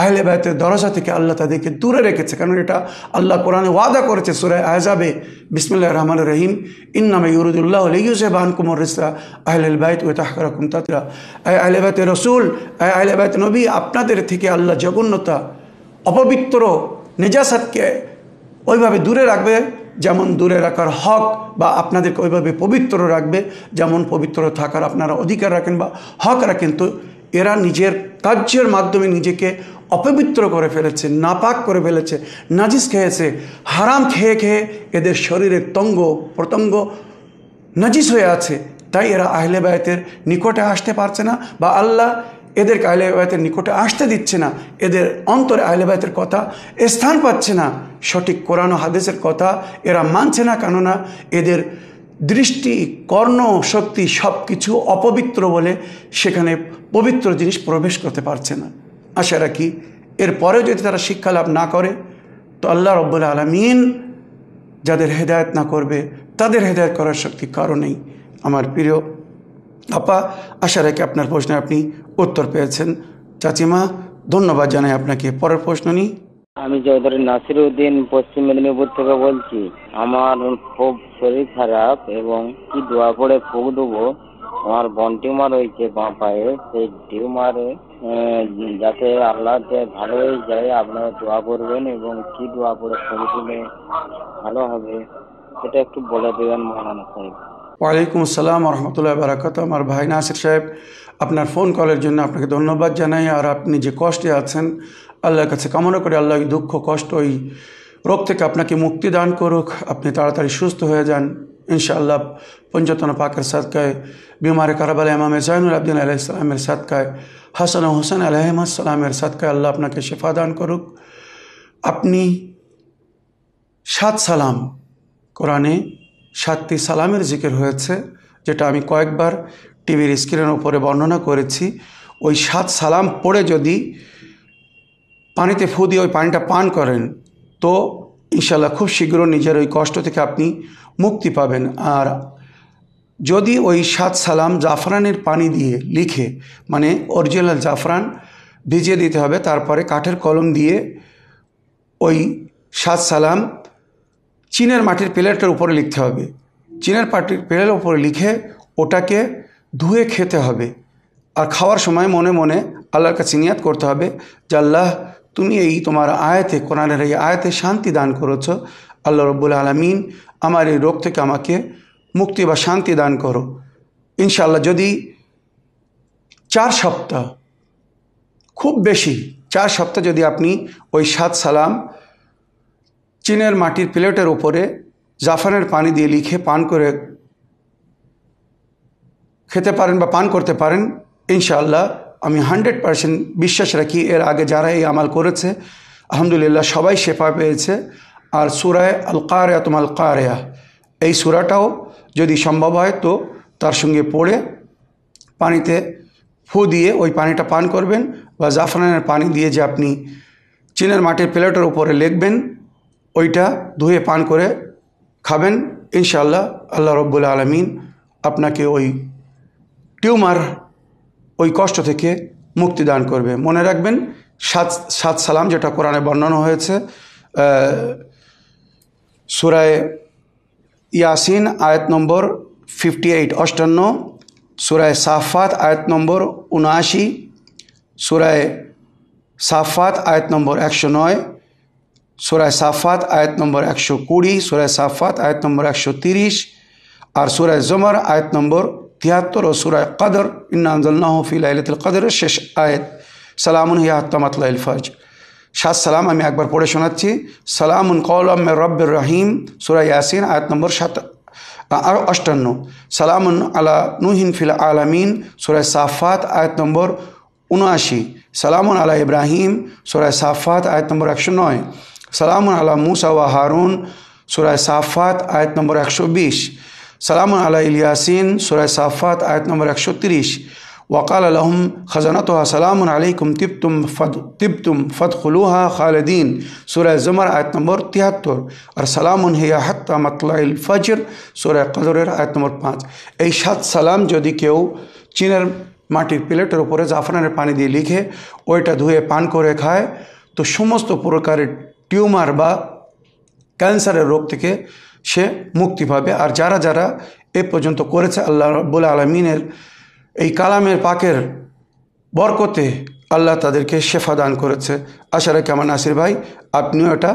আহলে বায়তের দরজা থেকে আল্লাহ তাদেরকে দূরে রেখেছে। কারণ এটা আল্লাহ কোরআনে ওয়াদা করেছে সূরা আহজাবে, বিসমিল্লাহির রহমানির রহিম, ইন্নামা ইউরিদুল্লাহু লিইয়ুযহিবা আনকুমুর রিজসা আহলাল বাইত ওয়া তাহহিরাকুম তাতহীরা। আহলে বায়তের রাসূল, আহলে বায়ত নবী, আপনাদের থেকে আল্লাহ জঘন্যতা, অপবিত্র, নেজাসাতকে ওইভাবে দূরে রাখবে যেমন দূরে রাখার হক, বা আপনাদেরকে ওইভাবে পবিত্র রাখবে যেমন পবিত্র থাকার আপনারা অধিকার রাখেন বা হক রাখেন। তো এরা নিজের কার্যের মাধ্যমে নিজেকে অপবিত্র করে ফেলেছে, নাপাক করে ফেলেছে, নাজিস খেয়েছে, হারাম খেয়ে খেয়ে এদের শরীরের তঙ্গ প্রত্যঙ্গ নাজিস হয়ে আছে। তাই এরা আহলে বায়তের নিকটে আসতে পারছে না, বা আল্লাহ এদেরকে আহলে বায়তের নিকটে আসতে দিচ্ছে না। এদের অন্তরে আহলে বায়তের কথা স্থান পাচ্ছে না, সঠিক কোরআন ও হাদিসের কথা এরা মানছে না। কেননা এদের দৃষ্টি, কর্ণ, শক্তি সব কিছু অপবিত্র বলে সেখানে পবিত্র জিনিস প্রবেশ করতে পারছে না। আশা রাখি এরপরেও যদি তারা শিক্ষা লাভ না করে তো আল্লাহ রব্বুল আলামিন যাদের হেদায়েত না করবে তাদের হেদায়েত করার শক্তি কারো নেই। আমার প্রিয় আপা, আশা রাখি আপনার প্রশ্নে আপনি উত্তর পেয়েছেন। চাচিমা, ধন্যবাদ জানাই আপনাকে। পরের প্রশ্ন নিই। আমি চৌধুরী নাসিরউদ্দিন, পশ্চিম মেদিনীপুর থেকে বলছি। আমার খুব শরীর খারাপ এবং কি দোয়া করে ফুক দেবো, আমার বন টিউমার হয়েছে বাঁ পায়ে, সেই টিউমারে যাতে আল্লাহ ভালো হয়ে যায় আপনারা দোয়া করবেন, এবং কি দোয়া করে ফুক দিলে ভালো হবে সেটা একটু বলে দেবেন মৌলানা সাহেব। ওয়ালাইকুম আসসালাম রহমতুল্লাহ বারাকাত। আমার ভাই নাসির সাহেব, আপনার ফোন কলের জন্য আপনাকে ধন্যবাদ জানাই। আর আপনি যে কষ্টে আছেন, আল্লাহর কাছে কামনা করে আল্লাহ দুঃখ কষ্ট ওই রোগ থেকে আপনাকে মুক্তি দান করুক, আপনি তাড়াতাড়ি সুস্থ হয়ে যান ইনশাআল্লাহ। পঞ্চতন পাকের সাদকায়, বিমারে কারবালা ইমামে জাইনুল আবদিন আলাইহিস সালামের সাদকায়, হাসান ও হোসেন আলাইহিস সালামের সাদকায় আল্লাহ আপনাকে শিফা দান করুক। আপনি 7 সালাম, কোরআনে 7টি সালামের জিকির হয়েছে, যেটা আমি কয়েকবার টিভির স্ক্রিনের উপরে বর্ণনা করেছি, ওই 7 সালাম পড়ে যদি পানিতে ফু দিয়ে ওই পানিটা পান করেন তো ইনশাল্লাহ খুব শীঘ্র নিজের ওই কষ্ট থেকে আপনি মুক্তি পাবেন। আর যদি ওই 7 সালাম জাফরানের পানি দিয়ে লিখে, মানে অরিজিনাল জাফরান ভিজিয়ে দিতে হবে, তারপরে কাঠের কলম দিয়ে ওই 7 সালাম চীনের মাটির প্লেটের উপরে লিখতে হবে। চীনের মাটির প্লেটের উপরে লিখে ওটাকে ধুয়ে খেতে হবে। আর খাওয়ার সময় মনে মনে আল্লাহর কাছে নিয়াত করতে হবে যে আল্লাহ তুমি এই তোমার আয়াতে, কোরআনের এই আয়াতে শান্তি দান করেছো, আল্লাহ রব্বুল আলামিন আমার এই রোগ থেকে আমাকে মুক্তি বা শান্তি দান করো। ইনশাআল্লাহ যদি 4 সপ্তাহ, খুব বেশি 4 সপ্তাহ যদি আপনি ওই 7 সালাম চীনের মাটির প্লেটের উপরে জাফরানের পানি দিয়ে লিখে পান করে খেতে পারেন বা পান করতে পারেন, ইনশাআল্লাহ আমি 100% বিশ্বাস রাখি এর আগে যারা এই আমাল করেছে আলহামদুলিল্লাহ সবাই শেফা পেয়েছে। আর সূরায়ে আল কারিয়া তুমাল কারিয়া, এই সূরাটাও যদি সম্ভব হয় তো তার সঙ্গে পড়ে পানিতে ফু দিয়ে ওই পানিটা পান করবেন, বা জাফরানের পানি দিয়ে যে আপনি চীনের মাটির প্লেটের উপরে লিখবেন ওইটা ধুয়ে পান করে খাবেন, ইনশাআল্লাহ আল্লাহ রব্বুল আলামিন আপনাকে ওই টিউমার, ওই কষ্ট থেকে মুক্তি দান করবে। মনে রাখবেন 7 সালাম যেটা কোরআনে বর্ণনা হয়েছে সূরায়ে ইয়াসিন আয়াত নম্বর 58 58, সূরায়ে সাফাত আয়াত নম্বর 79, সূরায়ে সাফাত আয়াত নম্বর 109, সূরায়ে সাফাত আয়াত নম্বর 120, সূরায়ে সাফাত আয়াত নম্বর 130, আর সূরায়ে জুমার আয়াত নম্বর 73 ও সূরায়ে কদর ইন্না আনজালনাহু ফি লাইলাতুল কদরের শেষ আয়াত সালামুন হিয়া হাত্তা মাতলাইল ফজর। 7 সালাম আমি একবার পড়ে শোনাচ্ছি। সালামুন কওলাম মির রব্বির রহিম, সূরা ইয়াসিন আয়াত নম্বর 58, সালামুন আলা নূহিন ফিল আলামিন, সূরা সাফাত আয়াত নম্বর 79, সালামুন আলা ইব্রাহিম, সূরা সাফাত আয়াত নম্বর 109, সালামুন আলা মুসা ওয়া হারুন, সূরা সাফাত আয়াত নম্বর 120, সালামুন আলা ইলিয়াসিন, সূরা সাফাত আয়াত নম্বর 130, ওয়াকাল লাহুম খাজানাতুহা সালামুন আলাইকুম তিবতুম ফাদখুলুহা খালিদিন, সূরা জুমার আয়াত নম্বর 73, আর সালামুন হিয়া হাত্তা মাতলাইল ফজর, সূরা কদরের আয়াত নম্বর 5। এই 7 সালাম যদি কেউ চীনের মাটির প্লেটের উপরে জাফরানের পানি দিয়ে লিখে ওইটা ধুয়ে পান করে খায় তো সমস্ত প্রকারের টিউমার বা ক্যান্সারের রোগ থেকে সে মুক্তি পাবে। আর যারা যারা এ পর্যন্ত করেছে আল্লাহ রাব্বুল আলামিনের এই কালামের পাকের বরকতে আল্লাহ তাদেরকে শেফা দান করেছে। আশা রাখি আমার নাসির ভাই আপনিও এটা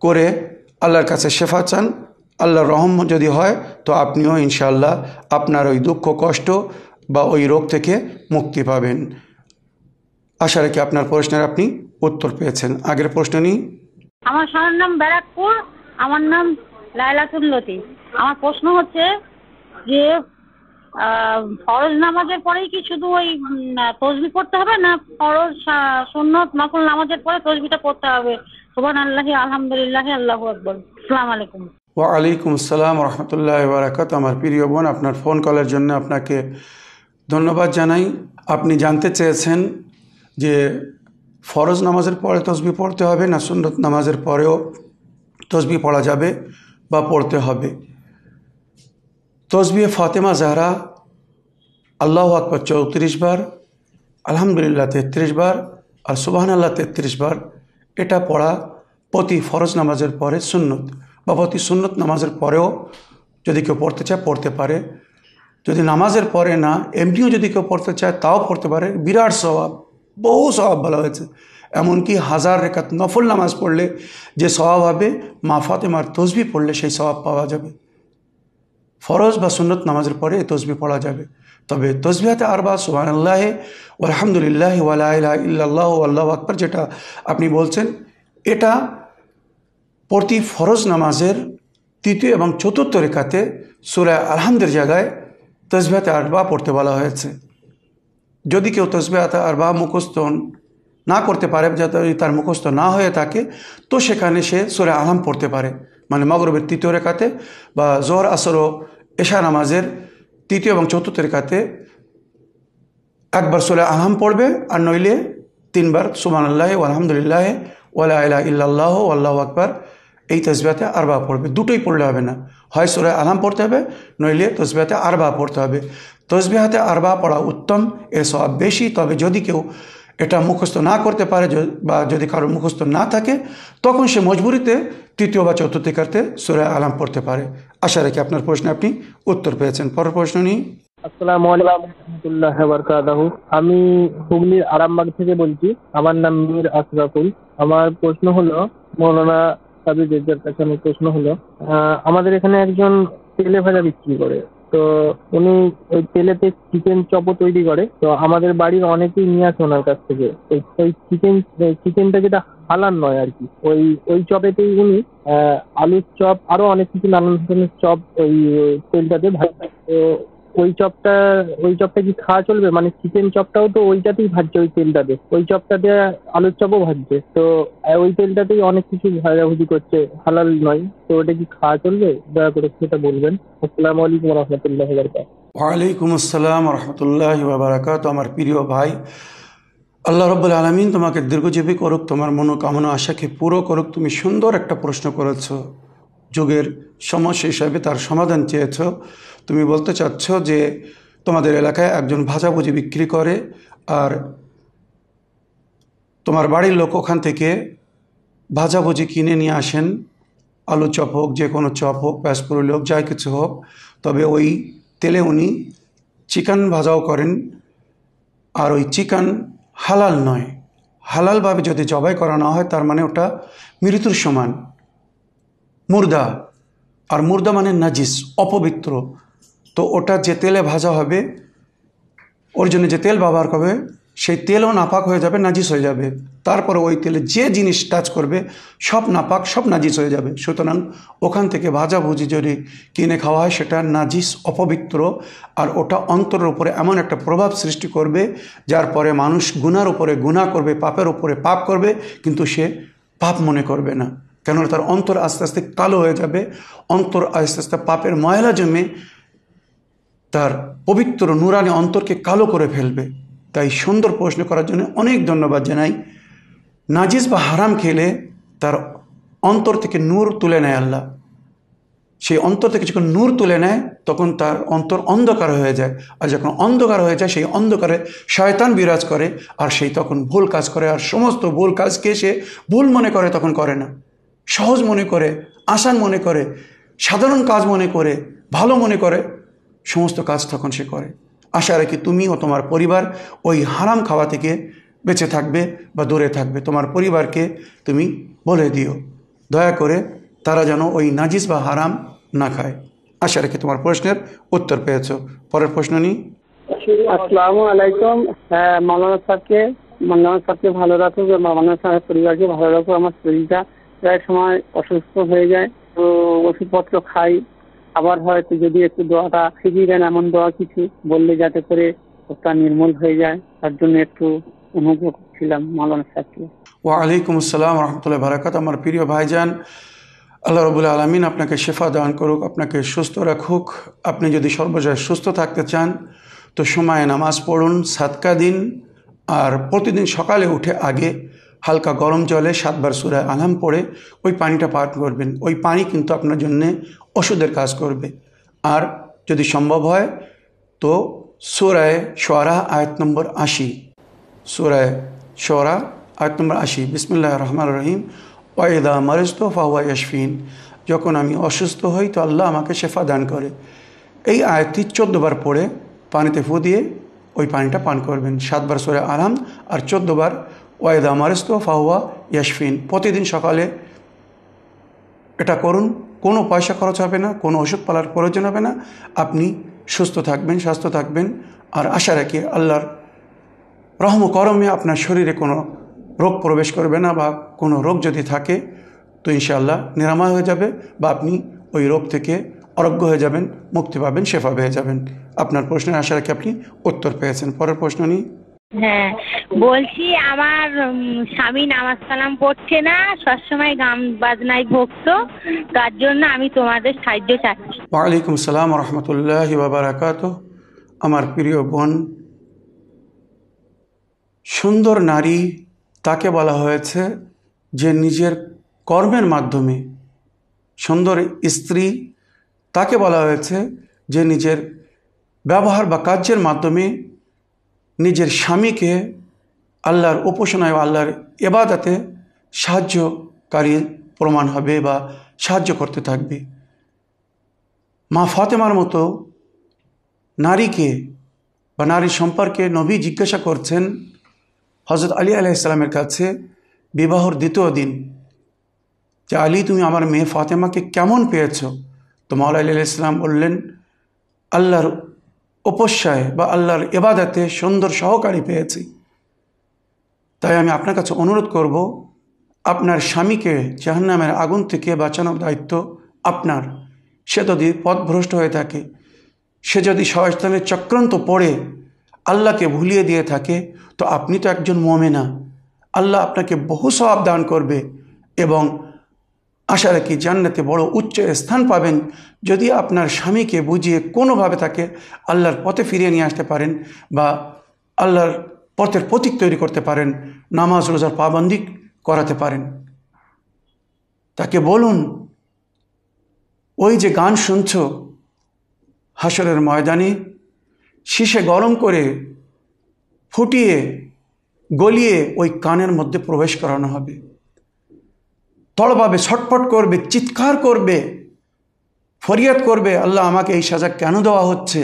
করে আল্লাহর কাছে শেফা চান, আল্লাহর রহম যদি হয় তো আপনিও ইনশাআল্লাহ আপনার ওই দুঃখ কষ্ট বা ওই রোগ থেকে মুক্তি পাবেন। আশা রাখি আপনার প্রশ্নের আপনি উত্তর পেয়েছেন। আগের প্রশ্ন নিই। আমার স্বামীর নাম ব্যারাকপুর, আমার নাম লাইলাতুল লতিফ। আমার প্রশ্ন হচ্ছে যে ফরজ নামাজের পরেই কি শুধু ওই তসবিহ পড়তে হবে, না ফরজ সুন্নত নফল নামাজের পরে তসবিহটা পড়তে হবে? সুবহানাল্লাহি আলহামদুলিল্লাহি আল্লাহু আকবার। আসসালামু আলাইকুম। ওয়ালাইকুম আসসালাম রহমতুল্লাহি ওয়া বারাকাতুহু। আমার প্রিয় বোন, আপনার ফোন কলের জন্য আপনাকে ধন্যবাদ জানাই। আপনি জানতে চেয়েছেন যে ফরজ নামাজের পরে তসবিহ পড়তে হবে না সুন্নত নামাজের পরেও তসবিহ পড়া যাবে বা পড়তে হবে। তসবিহ ফাতেমা জাহরা আল্লাহু আকবার 34 বার, আলহামদুলিল্লাহ 33 বার, আর সুবহানাল্লাহ 33 বার, এটা পড়া প্রতি ফরজ নামাজের পরে সুন্নত, বা প্রতি সুন্নত নামাজের পরেও যদি কেউ পড়তে চায় পড়তে পারে। যদি নামাজের পরে না এমনিও যদি কেউ পড়তে চায় তাও পড়তে পারে। বিরাট স্বভাব, বহু স্বভাব বলা হয়েছে। এমনকি 1000 রেকাত নফল নামাজ পড়লে যে স্বভাব হবে, মা ফাতেমার তসবিহ পড়লে সেই স্বভাব পাওয়া যাবে। ফরজ বা সুন্নত নামাজের পরে এই তসবিহ পড়া যাবে। তবে তসবিহাতে আরবা সুবহানাল্লাহ আলহামদুলিল্লাহ ওয়া লা ইলাহা ইল্লাল্লাহু আল্লাহু আকবার যেটা আপনি বলছেন, এটা প্রতি ফরজ নামাজের 3য় এবং 4র্থ রেখাতে সূরা আলহামদের জায়গায় তসবিহাতে আরবা পড়তে বলা হয়েছে। যদি কেউ তসবিহাতে আরবা মুখস্থ না করতে পারে, যদি তার মুখস্থ না হয়ে থাকে তো সেখানে সে সূরা আলহাম পড়তে পারে। মানে মাগরিবের 3য় রেখাতে বা জোহর আসর ও এশা নামাজের 3য় এবং 4র্থ রেখাতে একবার সূরা আনআম পড়বে, আর নইলে 3 বার সুবহানাল্লাহি ওয়া আলহামদুলিল্লাহ ওয়া লা ইলাহা ইল্লাল্লাহ আল্লাহু আকবার এই তাসবিহাতে আরবা পড়বে। দুটোই পড়লে হবে না, হয় সূরা আনআম পড়তে হবে, নইলে তাসবিহাতে আরবা পড়তে হবে। তাসবিহাতে আরবা পড়া উত্তম, এর সওয়াব বেশি। তবে যদি কেউ এটা মুখস্থ না করতে পারে বা যদি কারো মুখস্থ না থাকে, তখন সে মজবুরিতে তৃতীয় বা চতুর্থ কারতে সূরা আনআম পড়তে পারে। আশা রাখি আপনার প্রশ্নে আপনি উত্তর পেয়েছেন। পরের প্রশ্ন নিই। আসসালামু আলাইকুম রহমতুল্লাহ বারকাতুহু। আমি হুগলির আরামবাগ থেকে বলছি। আমার নাম মীর আশরাফুল। আমার প্রশ্ন হলো, মৌলানা সাবিরের কাছে আমার প্রশ্ন হলো, আমাদের এখানে একজন তেলে ভাজা বিক্রি করে, তো উনি ওই তেলেতে চিকেন চপও তৈরি করে। তো আমাদের বাড়ির অনেকেই নিয়ে আসে ওনার কাছ থেকে ওই চিকেনটা যেটা হালাল নয় আর কি, ওই চপেতেই উনি আলুর চপ আরো অনেক কিছু নানান ধরনের চপ ওই তেলটাতে ভাজে। তো ওই চপটা কি খাওয়া চলবে? মানে চিকেন চপটাও তো ওইটাতেই ভাজছে, ওই তেলটাতে, ওই চপটাতে আলুর চপও ভাজছে, তো ওই তেলটাতেই অনেক কিছু ভাজাভুজি করছে, হালাল নয়। তো ওটা কি খাওয়া চলবে? দয়া করে সেটা বলবেন। আসসালামু আলাইকুম রহমতুল্লাহ বারকাতুহু। ওয়ালাইকুম আসসালাম রহমতুল্লাহি ওয়া বারাকাতুহু। আমার প্রিয় ভাই, আল্লাহ রাব্বুল আলামিন তোমাকে দীর্ঘজীবী করুক, তোমার মনোকামনা আশাকে পুরো করুক। তুমি সুন্দর একটা প্রশ্ন করেছো, যুগের সমস্যা হিসাবে তার সমাধান চেয়েছ। তুমি বলতে চাচ্ছ যে তোমাদের এলাকায় একজন ভাজাভুজি বিক্রি করে, আর তোমার বাড়ির লোক ওখান থেকে ভাজাভুজি কিনে নিয়ে আসেন, আলু চপ হোক, যে কোনো চপ হোক, প্যাঁচপুরি হোক, যাই কিছু হোক, তবে ওই তেলে উনি চিকেন ভাজাও করেন, আর ওই চিকেন হালাল নয়। হালালভাবে যদি জবাই করা না হয়, তার মানে ওটা মৃত্যুর সমান, মুর্দা। আর মুর্দা মানে নাজিস, অপবিত্র। তো ওটা যে তেলে ভাজা হবে, ওর জন্য যে তেল ব্যবহার করবে, সেই তেলও নাপাক হয়ে যাবে, নাজিস হয়ে যাবে। তারপরে ওই তেলে যে জিনিস টাচ করবে সব নাপাক, সব নাজিস হয়ে যাবে। সুতরাং ওখান থেকে ভাজাভুজি যদি কিনে খাওয়া হয়, সেটা নাজিস, অপবিত্র। আর ওটা অন্তরের উপরে এমন একটা প্রভাব সৃষ্টি করবে, যার পরে মানুষ গুনার উপরে গুনাহ করবে, পাপের উপরে পাপ করবে, কিন্তু সে পাপ মনে করবে না। কেননা তার অন্তর আস্তে আস্তে কালো হয়ে যাবে, অন্তর আস্তে আস্তে পাপের ময়লা জমে তার পবিত্র নুরানি অন্তরকে কালো করে ফেলবে। তাই সুন্দর প্রশ্ন করার জন্য অনেক ধন্যবাদ জানাই। নাজিস বা হারাম খেলে তার অন্তর থেকে নূর তুলে নেয় আল্লাহ। সেই অন্তর থেকে যখন নূর তুলে নেয়, তখন তার অন্তর অন্ধকার হয়ে যায়। আর যখন অন্ধকার হয়ে যায়, সেই অন্ধকারে শয়তান বিরাজ করে, আর সেই তখন ভুল কাজ করে। আর সমস্ত ভুল কাজকে সে ভুল মনে করে, তখন করে না, সহজ মনে করে, আসান মনে করে, সাধারণ কাজ মনে করে, ভালো মনে করে, সমস্ত কাজ তখন সে করে। আশা রাখি তুমি ও তোমার পরিবার ওই হারাম খাওয়া থেকে বেঁচে থাকবে বা দূরে থাকবে। তোমার পরিবারকে তুমি বলে দিও দয়া করে তারা যেন ওই নাজিস বা হারাম না খায়। আশা রাখি তোমার প্রশ্নের উত্তর পেয়েছো। পরের প্রশ্ন নিই। আসসালামু আলাইকুম। মাওলানা সাহেবকে ভালো রাখুক, মাওলানা সাহেব পরিবারকে ভালো রাখুক। আমার শরীরটা প্রায় সময় অসুস্থ হয়ে যায়, তো ওষুধপত্র খাই। আবার হয়তো যদি একটু দোয়াটা শিখিয়ে দেন, এমন দোয়া কিছু বললে যাতে করে ওটা নির্মূল হয়ে যায়, তার জন্য একটু অনুগ্রহ করছিলাম মাওলানা সাহেবকে। ওয়ালাইকুম আসসালাম রহমতুল্লাহি বারাকাত। আমার প্রিয় ভাইজান, আল্লাহ রাব্বুল আলামিন আপনাকে শেফা দান করুক, আপনাকে সুস্থ রাখুক। আপনি যদি সর্বজয় সুস্থ থাকতে চান, তো সময়ে নামাজ পড়ুন, সাদকা দিন, আর প্রতিদিন সকালে উঠে আগে হালকা গরম জলে 7 বার সূরা আনআম পড়ে ওই পানিটা পান করবেন। ওই পানি কিন্তু আপনার জন্যে ওষুধের কাজ করবে। আর যদি সম্ভব হয় তো সূরায়ে শুআরা আয়াত নম্বর 80, সূরায়ে শুআরা আয়াত নম্বর 80, বিসমিল্লাহির রহমানির রহিম, ওয়াইদা মারিজতু ফাহুয়া ইয়াশফিন। যখন আমি অসুস্থ হই, তো আল্লাহ আমাকে শেফা দান করে। এই আয়াতটি 14 বার পড়ে পানিতে ফু দিয়ে ওই পানিটা পান করবেন। 7 বার সূরা আনআম আর 14 বার ওয়াইদা মারিজতু ফাহুয়া ইয়াশফিন। প্রতিদিন সকালে এটা করুন। কোনো পয়সা খরচ হবে না, কোনো ওষুধ পালার প্রয়োজন হবে না। আপনি সুস্থ থাকবেন, স্বাস্থ্য থাকবেন। আর আশা রাখি আল্লাহর রহম করমে আপনার শরীরে কোনো রোগ প্রবেশ করবে না, বা কোনো রোগ যদি থাকে তো ইনশাআল্লাহ নিরাময় হয়ে যাবে, বা আপনি ওই রোগ থেকে আরোগ্য হয়ে যাবেন, মুক্তি পাবেন, শেফা পেয়ে যাবেন। আপনার প্রশ্নের আশা রাখি আপনি উত্তর পেয়েছেন। পরের প্রশ্ন নিই। হ্যাঁ, বলছি আমার স্বামী নামাজ কালাম পড়ছে না, সবসময় গান বাজনায় ভক্ত, তার জন্য আমি তোমাদের সাহায্য চাচ্ছি। ওয়ালাইকুম আসসালাম রহমতুল্লাহি ওয়া বারাকাতুহু। আমার প্রিয় বোন, সুন্দর নারী তাকে বলা হয়েছে যে নিজের কর্মের মাধ্যমে, সুন্দর স্ত্রী তাকে বলা হয়েছে যে নিজের ব্যবহার বা কার্যের মাধ্যমে নিজের স্বামীকে আল্লাহর উপাসনায় বা আল্লাহর ইবাদতে সাহায্যকারী প্রমাণ হবে বা সাহায্য করতে থাকবে। মা ফাতেমার মতো নারীকে বা নারী সম্পর্কে নবী জিজ্ঞাসা করছেন হযরত আলী আলাইহিস সালামের কাছে বিবাহর দ্বিতীয় দিন যে আলী, তুমি আমার মেয়ে ফাতেমাকে কেমন পেয়েছ? তো মাওলা আলী আলাইহিস সালাম বললেন, আল্লাহর উপাস্যায় বা আল্লাহর ইবাদতে সুন্দর সহকারী পেয়েছি। তাই আমি আপনার কাছে অনুরোধ করব, আপনার স্বামীকে জাহান্নামের আগুন থেকে বাঁচানোর দায়িত্ব আপনার। সে যদি পথভ্রষ্ট হয়ে থাকে, সে যদি শয়তানের চক্রান্ত পড়ে আল্লাহকে ভুলিয়ে দিয়ে থাকে, তো আপনি তো একজন মুমিনা, আল্লাহ আপনাকে বহু সওয়াব দান করবে এবং আশা রাখি জান্নাতে বড় উচ্চ স্থান পাবেন যদি আপনার স্বামীকে বুঝিয়ে কোনোভাবে তাকে আল্লাহর পথে ফিরিয়ে নিয়ে আসতে পারেন বা আল্লাহর পথের প্রতীক তৈরি করতে পারেন, নামাজ রোজার পাবন্দি করাতে পারেন। তাকে বলুন, ওই যে গান শুনছ হাসরের ময়দানে শীষে গরম করে ফুটিয়ে গলিয়ে ওই কানের মধ্যে প্রবেশ করানো হবে। তড়পাবে, ছটফট করবে, চিৎকার করবে, ফরিয়াদ করবে, আল্লাহ আমাকে এই সাজা কেন দেওয়া হচ্ছে?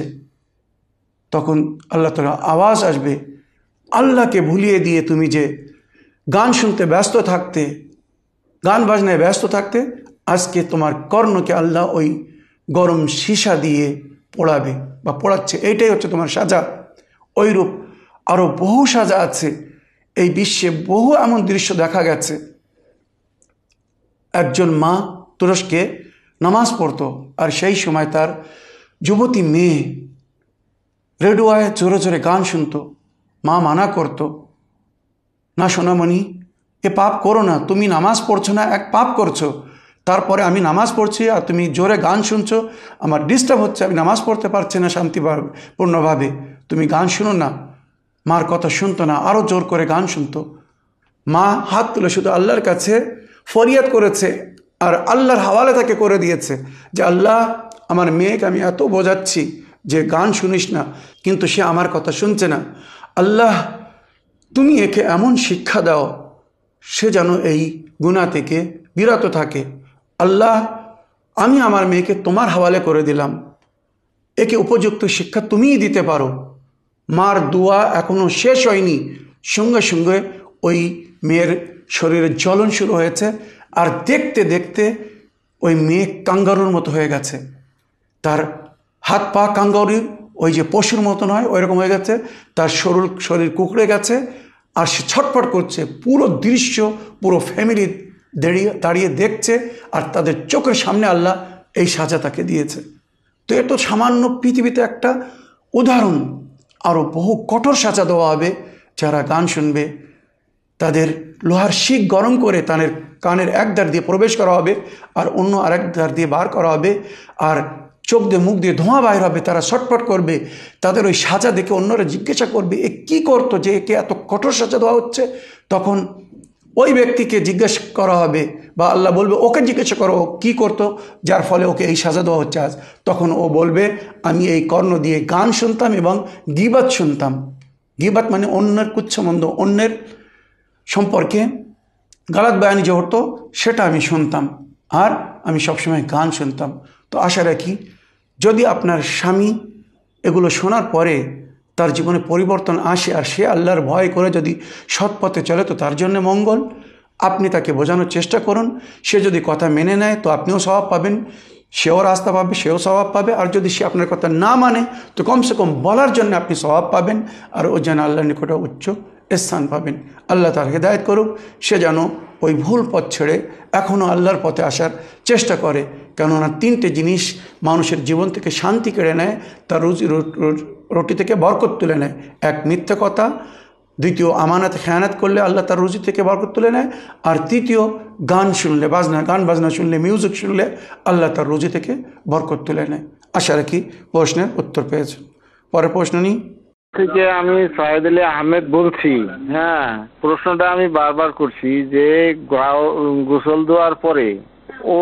তখন আল্লাহ তাআলা আওয়াজ আসবে, আল্লাহকে ভুলিয়ে দিয়ে তুমি যে গান শুনতে ব্যস্ত থাকতে, গান বাজনায় ব্যস্ত থাকতে, আজকে তোমার কর্ণকে আল্লাহ ওই গরম সীসা দিয়ে পোড়াবে বা পোড়াচ্ছে। এইটাই হচ্ছে তোমার সাজা। ওইরূপ আরও বহু সাজা আছে। এই বিশ্বে বহু এমন দৃশ্য দেখা গেছে। একজন মা তুরস্কে নামাজ পড়তো, আর সেই সময় তার যুবতী মেয়ে রেডিওয়ে জোরে জোরে গান শুনতো। মা মানা করতো, না সোনামণি, এ পাপ করো না, তুমি নামাজ পড়ছো না, এক পাপ করছো। তারপরে আমি নামাজ পড়ছি আর তুমি জোরে গান শুনছো, আমার ডিস্টার্ব হচ্ছে, আমি নামাজ পড়তে পারছি না শান্তিপূর্ণভাবে, তুমি গান শুনো না। মার কথা শুনতো না, আরও জোর করে গান শুনতো। মা হাত তুলে শুধু আল্লাহর কাছে ফরিয়াদ করেছে আর আল্লাহর হাওয়ালে তাকে করে দিয়েছে যে আল্লাহ, আমার মেয়েকে আমি এত বোঝাচ্ছি যে গান শুনিস না, কিন্তু সে আমার কথা শুনছে না। আল্লাহ, তুমি একে এমন শিক্ষা দাও সে যেন এই গুনাহ থেকে বিরত থাকে। আল্লাহ, আমি আমার মেয়েকে তোমার হাওয়ালে করে দিলাম, একে উপযুক্ত শিক্ষা তুমিই দিতে পারো। মার দোয়া এখনও শেষ হয়নি, সঙ্গে সঙ্গে ওই মেয়ের শরীরে জ্বলন শুরু হয়েছে, আর দেখতে দেখতে ওই মেয়ে কাঙ্গারুর মতো হয়ে গেছে। তার হাত পা কাঙ্গারুর ওই যে পশুর মতো নয়, ওই রকম হয়ে গেছে। তার শরীর কুঁকড়ে গেছে আর সে ছটফট করছে। পুরো দৃশ্য পুরো ফ্যামিলি দাঁড়িয়ে দেখছে, আর তাদের চোখের সামনে আল্লাহ এই সাজা তাকে দিয়েছে। তো এ তো সামান্য পৃথিবীতে একটা উদাহরণ। আরও বহু কঠোর সাজা দেওয়া হবে যারা গান শুনবে। তাদের লোহার শিক গরম করে তাদের কানের এক ধার দিয়ে প্রবেশ করা হবে আর অন্য আরেক ধার দিয়ে বার করা হবে, আর চোখ দিয়ে মুখ দিয়ে ধোঁয়া বাইর হবে। তারা ছটফট করবে। তাদের ওই সাজা দেখে অন্যরা জিজ্ঞাসা করবে, এ কী করতো যে একে এত কঠোর সাজা দেওয়া হচ্ছে? তখন ওই ব্যক্তিকে জিজ্ঞাসা করা হবে বা আল্লাহ বলবে, ওকে জিজ্ঞাসা করো ও কী করতো যার ফলে ওকে এই সাজা দেওয়া হচ্ছে আজ। তখন ও বলবে, আমি এই কর্ণ দিয়ে গান শুনতাম এবং গীবাত শুনতাম। গীবাত মানে অন্যের কুচ্ছমন্দ, অন্যের সম্পর্কে গালাত বয়ানি যে হতো সেটা আমি শুনতাম, আর আমি সবসময় গান শুনতাম। তো আশা রাখি যদি আপনার স্বামী এগুলো শোনার পরে তার জীবনে পরিবর্তন আসে আর সে আল্লাহর ভয় করে যদি সৎ পথে চলে তো তার জন্য মঙ্গল। আপনি তাকে বোঝানোর চেষ্টা করুন। সে যদি কথা মেনে নেয় তো আপনিও স্বভাব পাবেন, সেও রাস্তা পাবে, সেও স্বভাব পাবে। আর যদি সে আপনার কথা না মানে তো কমসে কম বলার জন্য আপনি স্বভাব পাবেন, আর ও যেন আল্লাহর নিকটে উচ্চ স্থান পাবেন। আল্লাহ তার হেদায়েত করুক, সে যেন ওই ভুল পথ ছেড়ে এখনও আল্লাহর পথে আসার চেষ্টা করে। কেননা তিনটে জিনিস মানুষের জীবন থেকে শান্তি কেড়ে নেয়, তার রুটি থেকে বরকত তুলে নেয়। এক, মিথ্যে কথা; দ্বিতীয়, আমানতে খেয়ানত করলে আল্লাহ তার রুজি থেকে বরকত তুলে নেয়; আর তৃতীয়, গান শুনলে, গান বাজনা শুনলে, মিউজিক শুনলে আল্লাহ তার রুজি থেকে বরকত তুলে নেয়। আশা রাখি প্রশ্নের উত্তর পেয়েছেন। পরের প্রশ্ন নিই। থেকে আমি সাইদুল আহমেদ বলছি। হ্যাঁ, প্রশ্নটা আমি বারবার করছি যে গোসল দেওয়ার পরে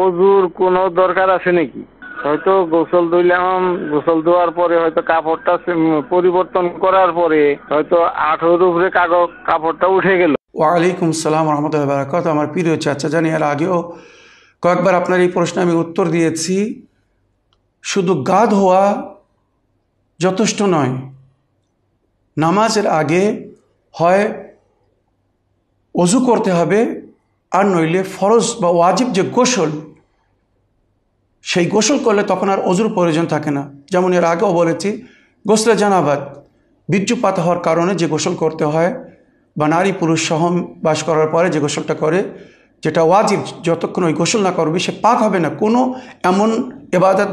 অজুর কোনো দরকার আছে নাকি? হয়তো গোসল দিলাম, গোসল দেওয়ার পরে হয়তো কাপড়টা পরিবর্তন করার পরে হয়তো আঠোর উপরে কাপড়টা উঠে গেল। ওয়ালাইকুম আসসালাম রহমতুল্লাহি ওয়া বারাকাতুহু। আমার প্রিয় চাচা জানি, এর আগেও কয়েকবার আপনার এই প্রশ্নে আমি উত্তর দিয়েছি। শুধু গা ধোয়া যথেষ্ট নয়, নামাজের আগে হয় অজু করতে হবে, আর নইলে ফরজ বা ওয়াজিব যে গোসল, সেই গোসল করলে তখন আর অজুর প্রয়োজন থাকে না। যেমন এর আগেও বলেছি, গোসলে জানাবাত, বীর্যপাত হওয়ার কারণে যে গোসল করতে হয়, বা নারী পুরুষ সহবাস করার পরে যে গোসলটা করে, যেটা ওয়াজিব, যতক্ষণ ওই গোসল না করবে সে পাক হবে না। কোনো এমন ইবাদত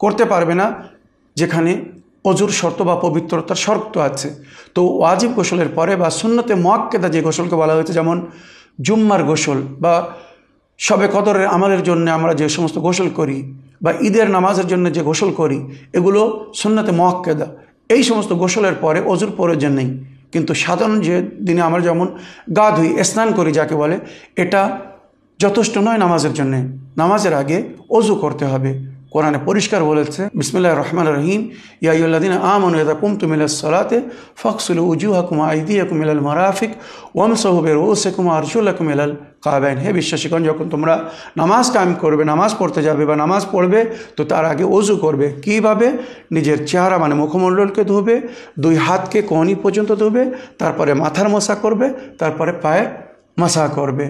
করতে পারবে না যেখানে অজুর শর্ত বা পবিত্রতার শর্ত আছে। তো ওয়াজিব গোসলের পরে বা সুন্নতে মুআক্কাদা যে গোসলকে বলা হয়েছে, যেমন জুম্মার গোসল বা শবে কদরের আমলের জন্য আমরা যে সমস্ত গোসল করি, বা ঈদের নামাজের জন্য যে গোসল করি, এগুলো সুন্নতে মুআক্কাদা। এই সমস্ত গোসলের পরে অজুর প্রয়োজন নেই। কিন্তু সাধারণ যে দিনে আমরা যেমন গা ধুই, স্নান করি যাকে বলে, এটা যথেষ্ট নয় নামাজের জন্য। নামাজের আগে অজু করতে হবে। কোরআনে পরিষ্কার বলেছে, বিসমিল্লাহির রহমানির রহিম, ইয়া আইয়ুহাল্লাযীনা আমানু ইযা কুমতুম ইলাস সালাতি ফাগসিলু উজুহাকুম ওয়া আইদিয়াকুম ইলাল মারাফিক ওয়ামসাহু বিরুউসিকুম ওয়া আরজুলাকুম ইলাল কাবাইন। হে বিশ্বাসীগণ, যখন তোমরা নামাজ কায়েম করবে, নামাজ পড়তে যাবে বা নামাজ পড়বে, তো তার আগে অজু করবে। কীভাবে? নিজের চেহারা মানে মুখমণ্ডলকে ধুবে, দুই হাতকে কোহনি পর্যন্ত ধুবে, তারপরে মাথার মাসা করবে, তারপরে পায়ের মাসা করবে।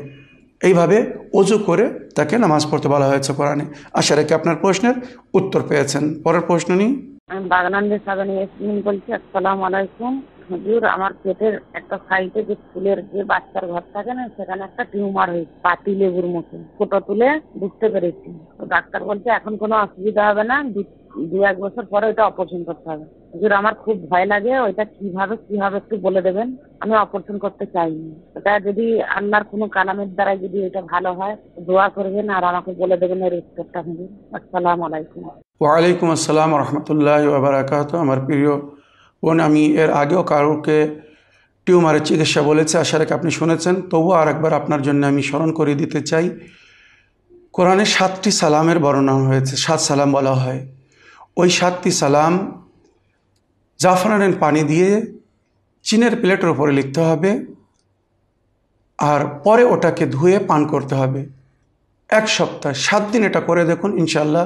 এইভাবে অজু করে তাকে নামাজ পড়তে বলা হয়েছে কোরআনে। আশা রেখে আপনার প্রশ্নের উত্তর পেয়েছেন। পরের প্রশ্ন নিই। আমি বাগনান্দের সাগানি ইয়াসমিন বলছি। আসসালামু আলাইকুম হুজুর, আমার পেটের একটা সাইডে যে ফুলের যে বাচ্চার ঘর থাকে না, সেখানে একটা টিউমার হয়েছে, পাতি লেবুর মতো। ফটো তুলে বুঝতে পেরেছি। তো ডাক্তার বলছে এখন কোনো অসুবিধা হবে না, দু এক বছর পরে ওইটা অপারেশন করতে হবে। হুজুর, আমার খুব ভয় লাগে, ওইটা কিভাবে একটু বলে দেবেন। আমি অপারেশন করতে চাইনি। ওটা যদি আল্লাহর কোনো কালামের দ্বারা যদি এটা ভালো হয়, দোয়া করবেন আর আমাকে বলে দেবেন এর উত্তরটা। হুজুর, আসসালামু আলাইকুম। ওয়ালাইকুম আসসালাম রহমতুল্লাহি ওয়া বারাকাতুহু। আমার প্রিয় বোন, আমি এর আগেও কারোকে টিউমারের চিকিৎসা বলেছে, আশা রেখে আপনি শুনেছেন। তবুও আরেকবার আপনার জন্য আমি স্মরণ করে দিতে চাই। কোরআনে 7টি সালামের বর্ণনা হয়েছে, 7 সালাম বলা হয়। ওই 7টি সালাম জাফরানের পানি দিয়ে চিনের প্লেটের উপরে লিখতে হবে, আর পরে ওটাকে ধুয়ে পান করতে হবে। 1 সপ্তাহ 7 দিন এটা করে দেখুন, ইনশাল্লাহ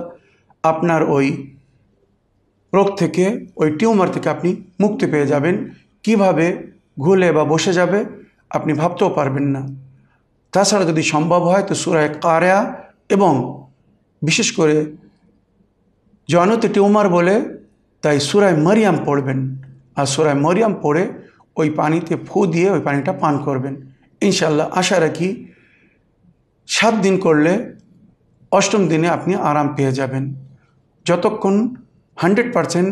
আপনার ওই রোগ থেকে, ওই টিউমার থেকে আপনি মুক্তি পেয়ে যাবেন। কিভাবে ঘুলে বা বসে যাবে আপনি ভাবতেও পারবেন না। তাছাড়া যদি সম্ভব হয় তো সূরা কারিয়া, এবং বিশেষ করে জয়নতে টিউমার বলে তাই সূরা মারিয়াম পড়বেন, আর সূরা মারিয়াম পড়ে ওই পানিতে ফু দিয়ে ওই পানিটা পান করবেন। ইনশাল্লাহ আশা রাখি 7 দিন করলে 8ম দিনে আপনি আরাম পেয়ে যাবেন। যতক্ষণ 100%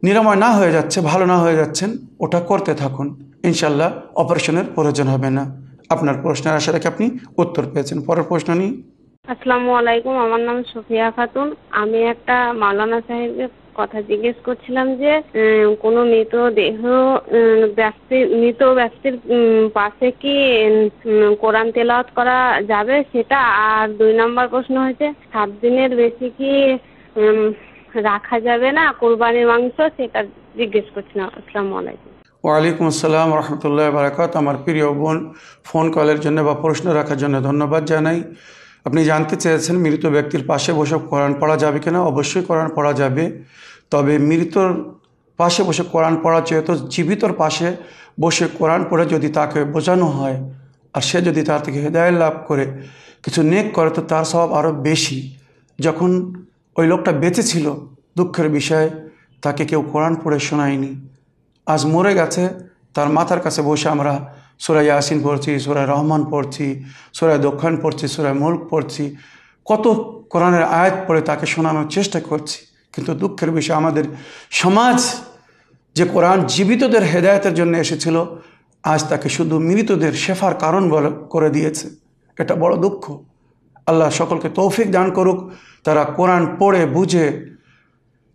নিরাময় না হয়ে যাচ্ছে, ভালো না হয়ে যাচ্ছেন, ওটা করতে থাকুন। ইনশাল্লাহ অপারেশনের প্রয়োজন হবে না। আপনার প্রশ্নের আশা রেখে আপনি উত্তর পেয়েছেন। পরের প্রশ্ন নিই। আসসালামু আলাইকুম, আমার নাম সুফিয়া খাতুন। আমি একটা মাওলানা সাহেবের কথা জিজ্ঞেস করছিলাম যে কোনো মৃত ব্যক্তির পাশে কি কোরআন তেলাওয়াত করা যাবে সেটা, আর 2 নম্বর প্রশ্ন হচ্ছে 7 দিনের বেশি কি রাখা যাবে না কোরবানির মাংস, সেটা জিজ্ঞেস করছিলাম। আসসালামু আলাইকুম। ওয়ালাইকুম আসসালাম রহমতুল্লাহি ওয়া বারাকাতুহু। আমার প্রিয় বোন, ফোন কলের জন্য বা প্রশ্ন রাখার জন্য ধন্যবাদ জানাই। আপনি জানতে চেয়েছেন মৃত ব্যক্তির পাশে বসে কোরআন পড়া যাবে কিনা। অবশ্যই কোরআন পড়া যাবে, তবে মৃতর পাশে বসে কোরআন পড়া চেয়ে তো জীবিতর পাশে বসে কোরআন পড়ে যদি তাকে বোঝানো হয়, আর সে যদি তার থেকে হেদায়েত লাভ করে কিছু নেক করে, তো তার স্বভাব আরও বেশি। যখন ওই লোকটা বেঁচে ছিল, দুঃখের বিষয় তাকে কেউ কোরআন পড়ে শোনায়নি। আজ মরে গেছে, তার মাথার কাছে বসে আমরা সূরা ইয়াসিন পড়ছি, সূরা রহমান পড়ছি, সূরা দক্ষিণ পড়ছি, সূরা মুলক পড়ছি, কত কোরআনের আয়াত পড়ে তাকে শোনানোর চেষ্টা করছি। কিন্তু দুঃখের বিষয় আমাদের সমাজ যে কোরআন জীবিতদের হেদায়েতের জন্য এসেছিল, আজ তাকে শুধু মৃতদের শেফার কারণ করে দিয়েছে। এটা বড় দুঃখ। আল্লাহ সকলকে তৌফিক দান করুক, তারা কোরআন পড়ে বুঝে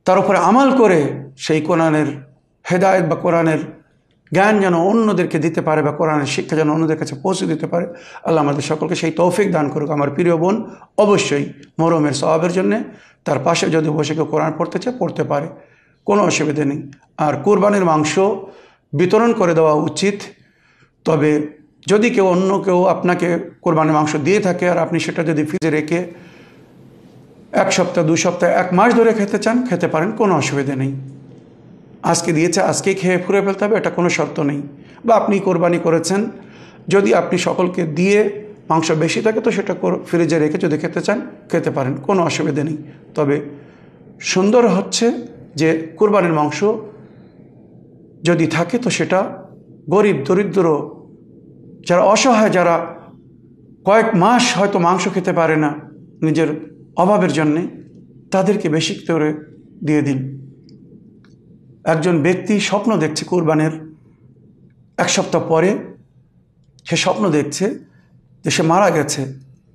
তার উপরে আমাল করে সেই কোরআনের হেদায়েত বা কোরআনের জ্ঞান যেন অন্যদেরকে দিতে পারে বা কোরআনের শিক্ষা যেন অন্যদের কাছে পৌঁছে দিতে পারে। আল্লাহ আমাদের সকলকে সেই তৌফিক দান করুক। আমার প্রিয় বোন অবশ্যই মরমের সওয়াবের জন্যে তার পাশে যদি বসে কেউ কোরআন পড়তে চায় পড়তে পারে, কোনো অসুবিধা নেই। আর কোরবানির মাংস বিতরণ করে দেওয়া উচিত। তবে যদি অন্য কেউ আপনাকে কোরবানির মাংস দিয়ে থাকে আর আপনি সেটা যদি ফ্রিজে রেখে 1 সপ্তাহ 2 সপ্তাহ 1 মাস ধরে খেতে চান খেতে পারেন, কোনো অসুবিধা নেই। আজকে দিয়েছে আজকেই খেয়ে ফুরে ফেলতে হবে এটা কোনো শর্ত নেই। বা আপনি কোরবানি করেছেন, যদি আপনি সকলকে দিয়ে মাংস বেশি থাকে তো সেটা ফ্রিজে রেখে যদি খেতে চান খেতে পারেন, কোনো অসুবিধা নেই। তবে সুন্দর হচ্ছে যে কোরবানির মাংস যদি থাকে তো সেটা গরিব দরিদ্র যারা অসহায়, যারা কয়েক মাস হয়তো মাংস খেতে পারে না নিজের অভাবের জন্যে, তাদেরকে বেশি করে দিয়ে দিন। একজন ব্যক্তি স্বপ্ন দেখছে কোরবানির 1 সপ্তাহ পরে, সে স্বপ্ন দেখছে যে সে মারা গেছে,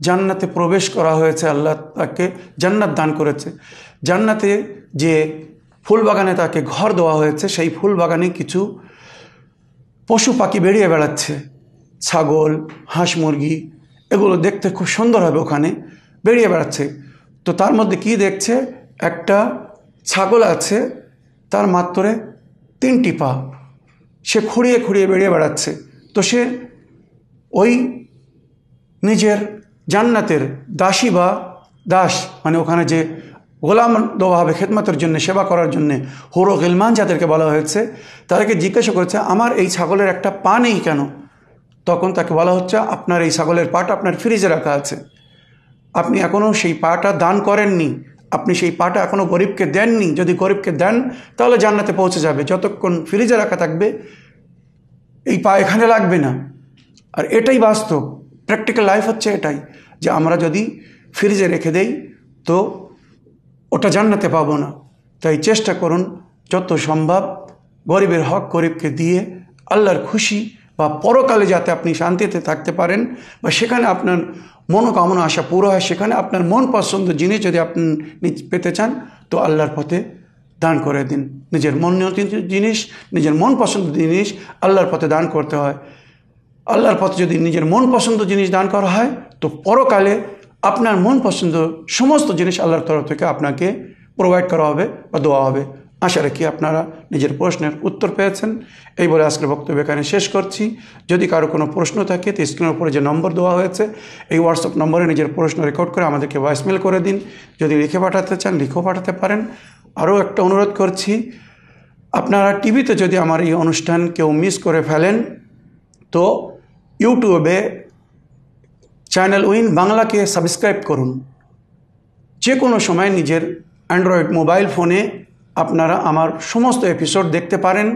জান্নাতে প্রবেশ করা হয়েছে, আল্লাহ তাকে জান্নাত দান করেছে। জান্নাতে যে ফুল বাগানে তাকে ঘর দেওয়া হয়েছে, সেই ফুল বাগানে কিছু পশু পাখি বেরিয়ে বেড়াচ্ছে, ছাগল, হাঁস, মুরগি, এগুলো দেখতে খুব সুন্দর হবে, ওখানে বেরিয়ে বেড়াচ্ছে। তো তার মধ্যে কি দেখছে, একটা ছাগল আছে, তার মাত্র 3টি পা, সে খুঁড়িয়ে খুঁড়িয়ে বেরিয়ে বেড়াচ্ছে। তো সে ওই নিজের জান্নাতের দাসী বা দাস, মানে ওখানে যে গোলাম দেওয়া হবে খেদমতের জন্য, সেবা করার জন্যে, হুরো গিলমান যাদেরকে বলা হয়েছে, তাদেরকে জিজ্ঞাসা করেছে আমার এই ছাগলের একটা পা নেই কেন? তখন তাকে বলা হচ্ছে আপনার এই ছাগলের পাটা আপনার ফ্রিজে রাখা আছে, আপনি এখনও সেই পাটা দান করেননি, আপনি সেই পাটা এখনও গরিবকে দেননি। যদি গরিবকে দেন তাহলে জান্নাতে পৌঁছে যাবে, যতক্ষণ ফ্রিজে রাখা থাকবে এই পা এখানে লাগবে না। আর এটাই বাস্তব, প্র্যাকটিক্যাল লাইফ হচ্ছে এটাই, যে আমরা যদি ফ্রিজে রেখে দেই তো ওটা জান্নাতে পাবো না। তাই চেষ্টা করুন যত সম্ভব গরিবের হক গরিবকে দিয়ে আল্লাহর খুশি বা পরকালে যাতে আপনি শান্তিতে থাকতে পারেন, বা সেখানে আপনার মনোকামনা আশা পুরো হয়, সেখানে আপনার মন পছন্দ জিনিস যদি আপনি পেতে চান তো আল্লাহর পথে দান করে দিন। নিজের মন জিনিস, নিজের মন পছন্দ জিনিস আল্লাহর পথে দান করতে হয়। আল্লাহর পথে যদি নিজের মন পছন্দ জিনিস দান করা হয় তো পরকালে আপনার মন পছন্দ সমস্ত জিনিস আল্লাহর তরফ থেকে আপনাকে প্রোভাইড করা হবে বা দেওয়া হবে। আশা রাখি আপনারা নিজের প্রশ্নের উত্তর পেয়েছেন। এই বলে আজকের বক্তব্য এখানে শেষ করছি। যদি কারো কোনো প্রশ্ন থাকে তো স্ক্রিনের উপরে যে নম্বর দেওয়া হয়েছে এই হোয়াটসঅ্যাপ নম্বরে নিজের প্রশ্ন রেকর্ড করে আমাদেরকে ভয়েসমেল করে দিন। যদি লিখে পাঠাতে চান লিখেও পাঠাতে পারেন। আরও একটা অনুরোধ করছি, আপনারা টিভিতে যদি আমার এই অনুষ্ঠান কেউ মিস করে ফেলেন তো ইউটিউবে চ্যানেল উইন বাংলাকে সাবস্ক্রাইব করুন। যে কোনো সময় নিজের অ্যান্ড্রয়েড মোবাইল ফোনে আপনারা আমার সমস্ত এপিসোড দেখতে পারেন।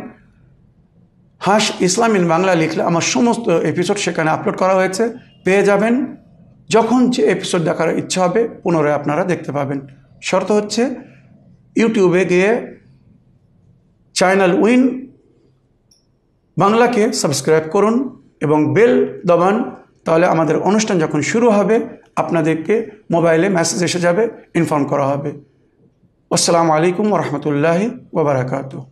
হাস ইসলাম ইন বাংলা লিখলে আমার সমস্ত এপিসোড সেখানে আপলোড করা হয়েছে, পেয়ে যাবেন। যখন যে এপিসোড দেখার ইচ্ছা হবে পুনরায় আপনারা দেখতে পাবেন। শর্ত হচ্ছে ইউটিউবে গিয়ে চ্যানেল উইন বাংলাকে সাবস্ক্রাইব করুন এবং বেল দবান, তাহলে আমাদের অনুষ্ঠান যখন শুরু হবে আপনাদেরকে মোবাইলে মেসেজ এসে যাবে, ইনফর্ম করা হবে। আসসালামু আলাইকুম ওয়া রাহমাতুল্লাহি ওয়া বারাকাতুহু।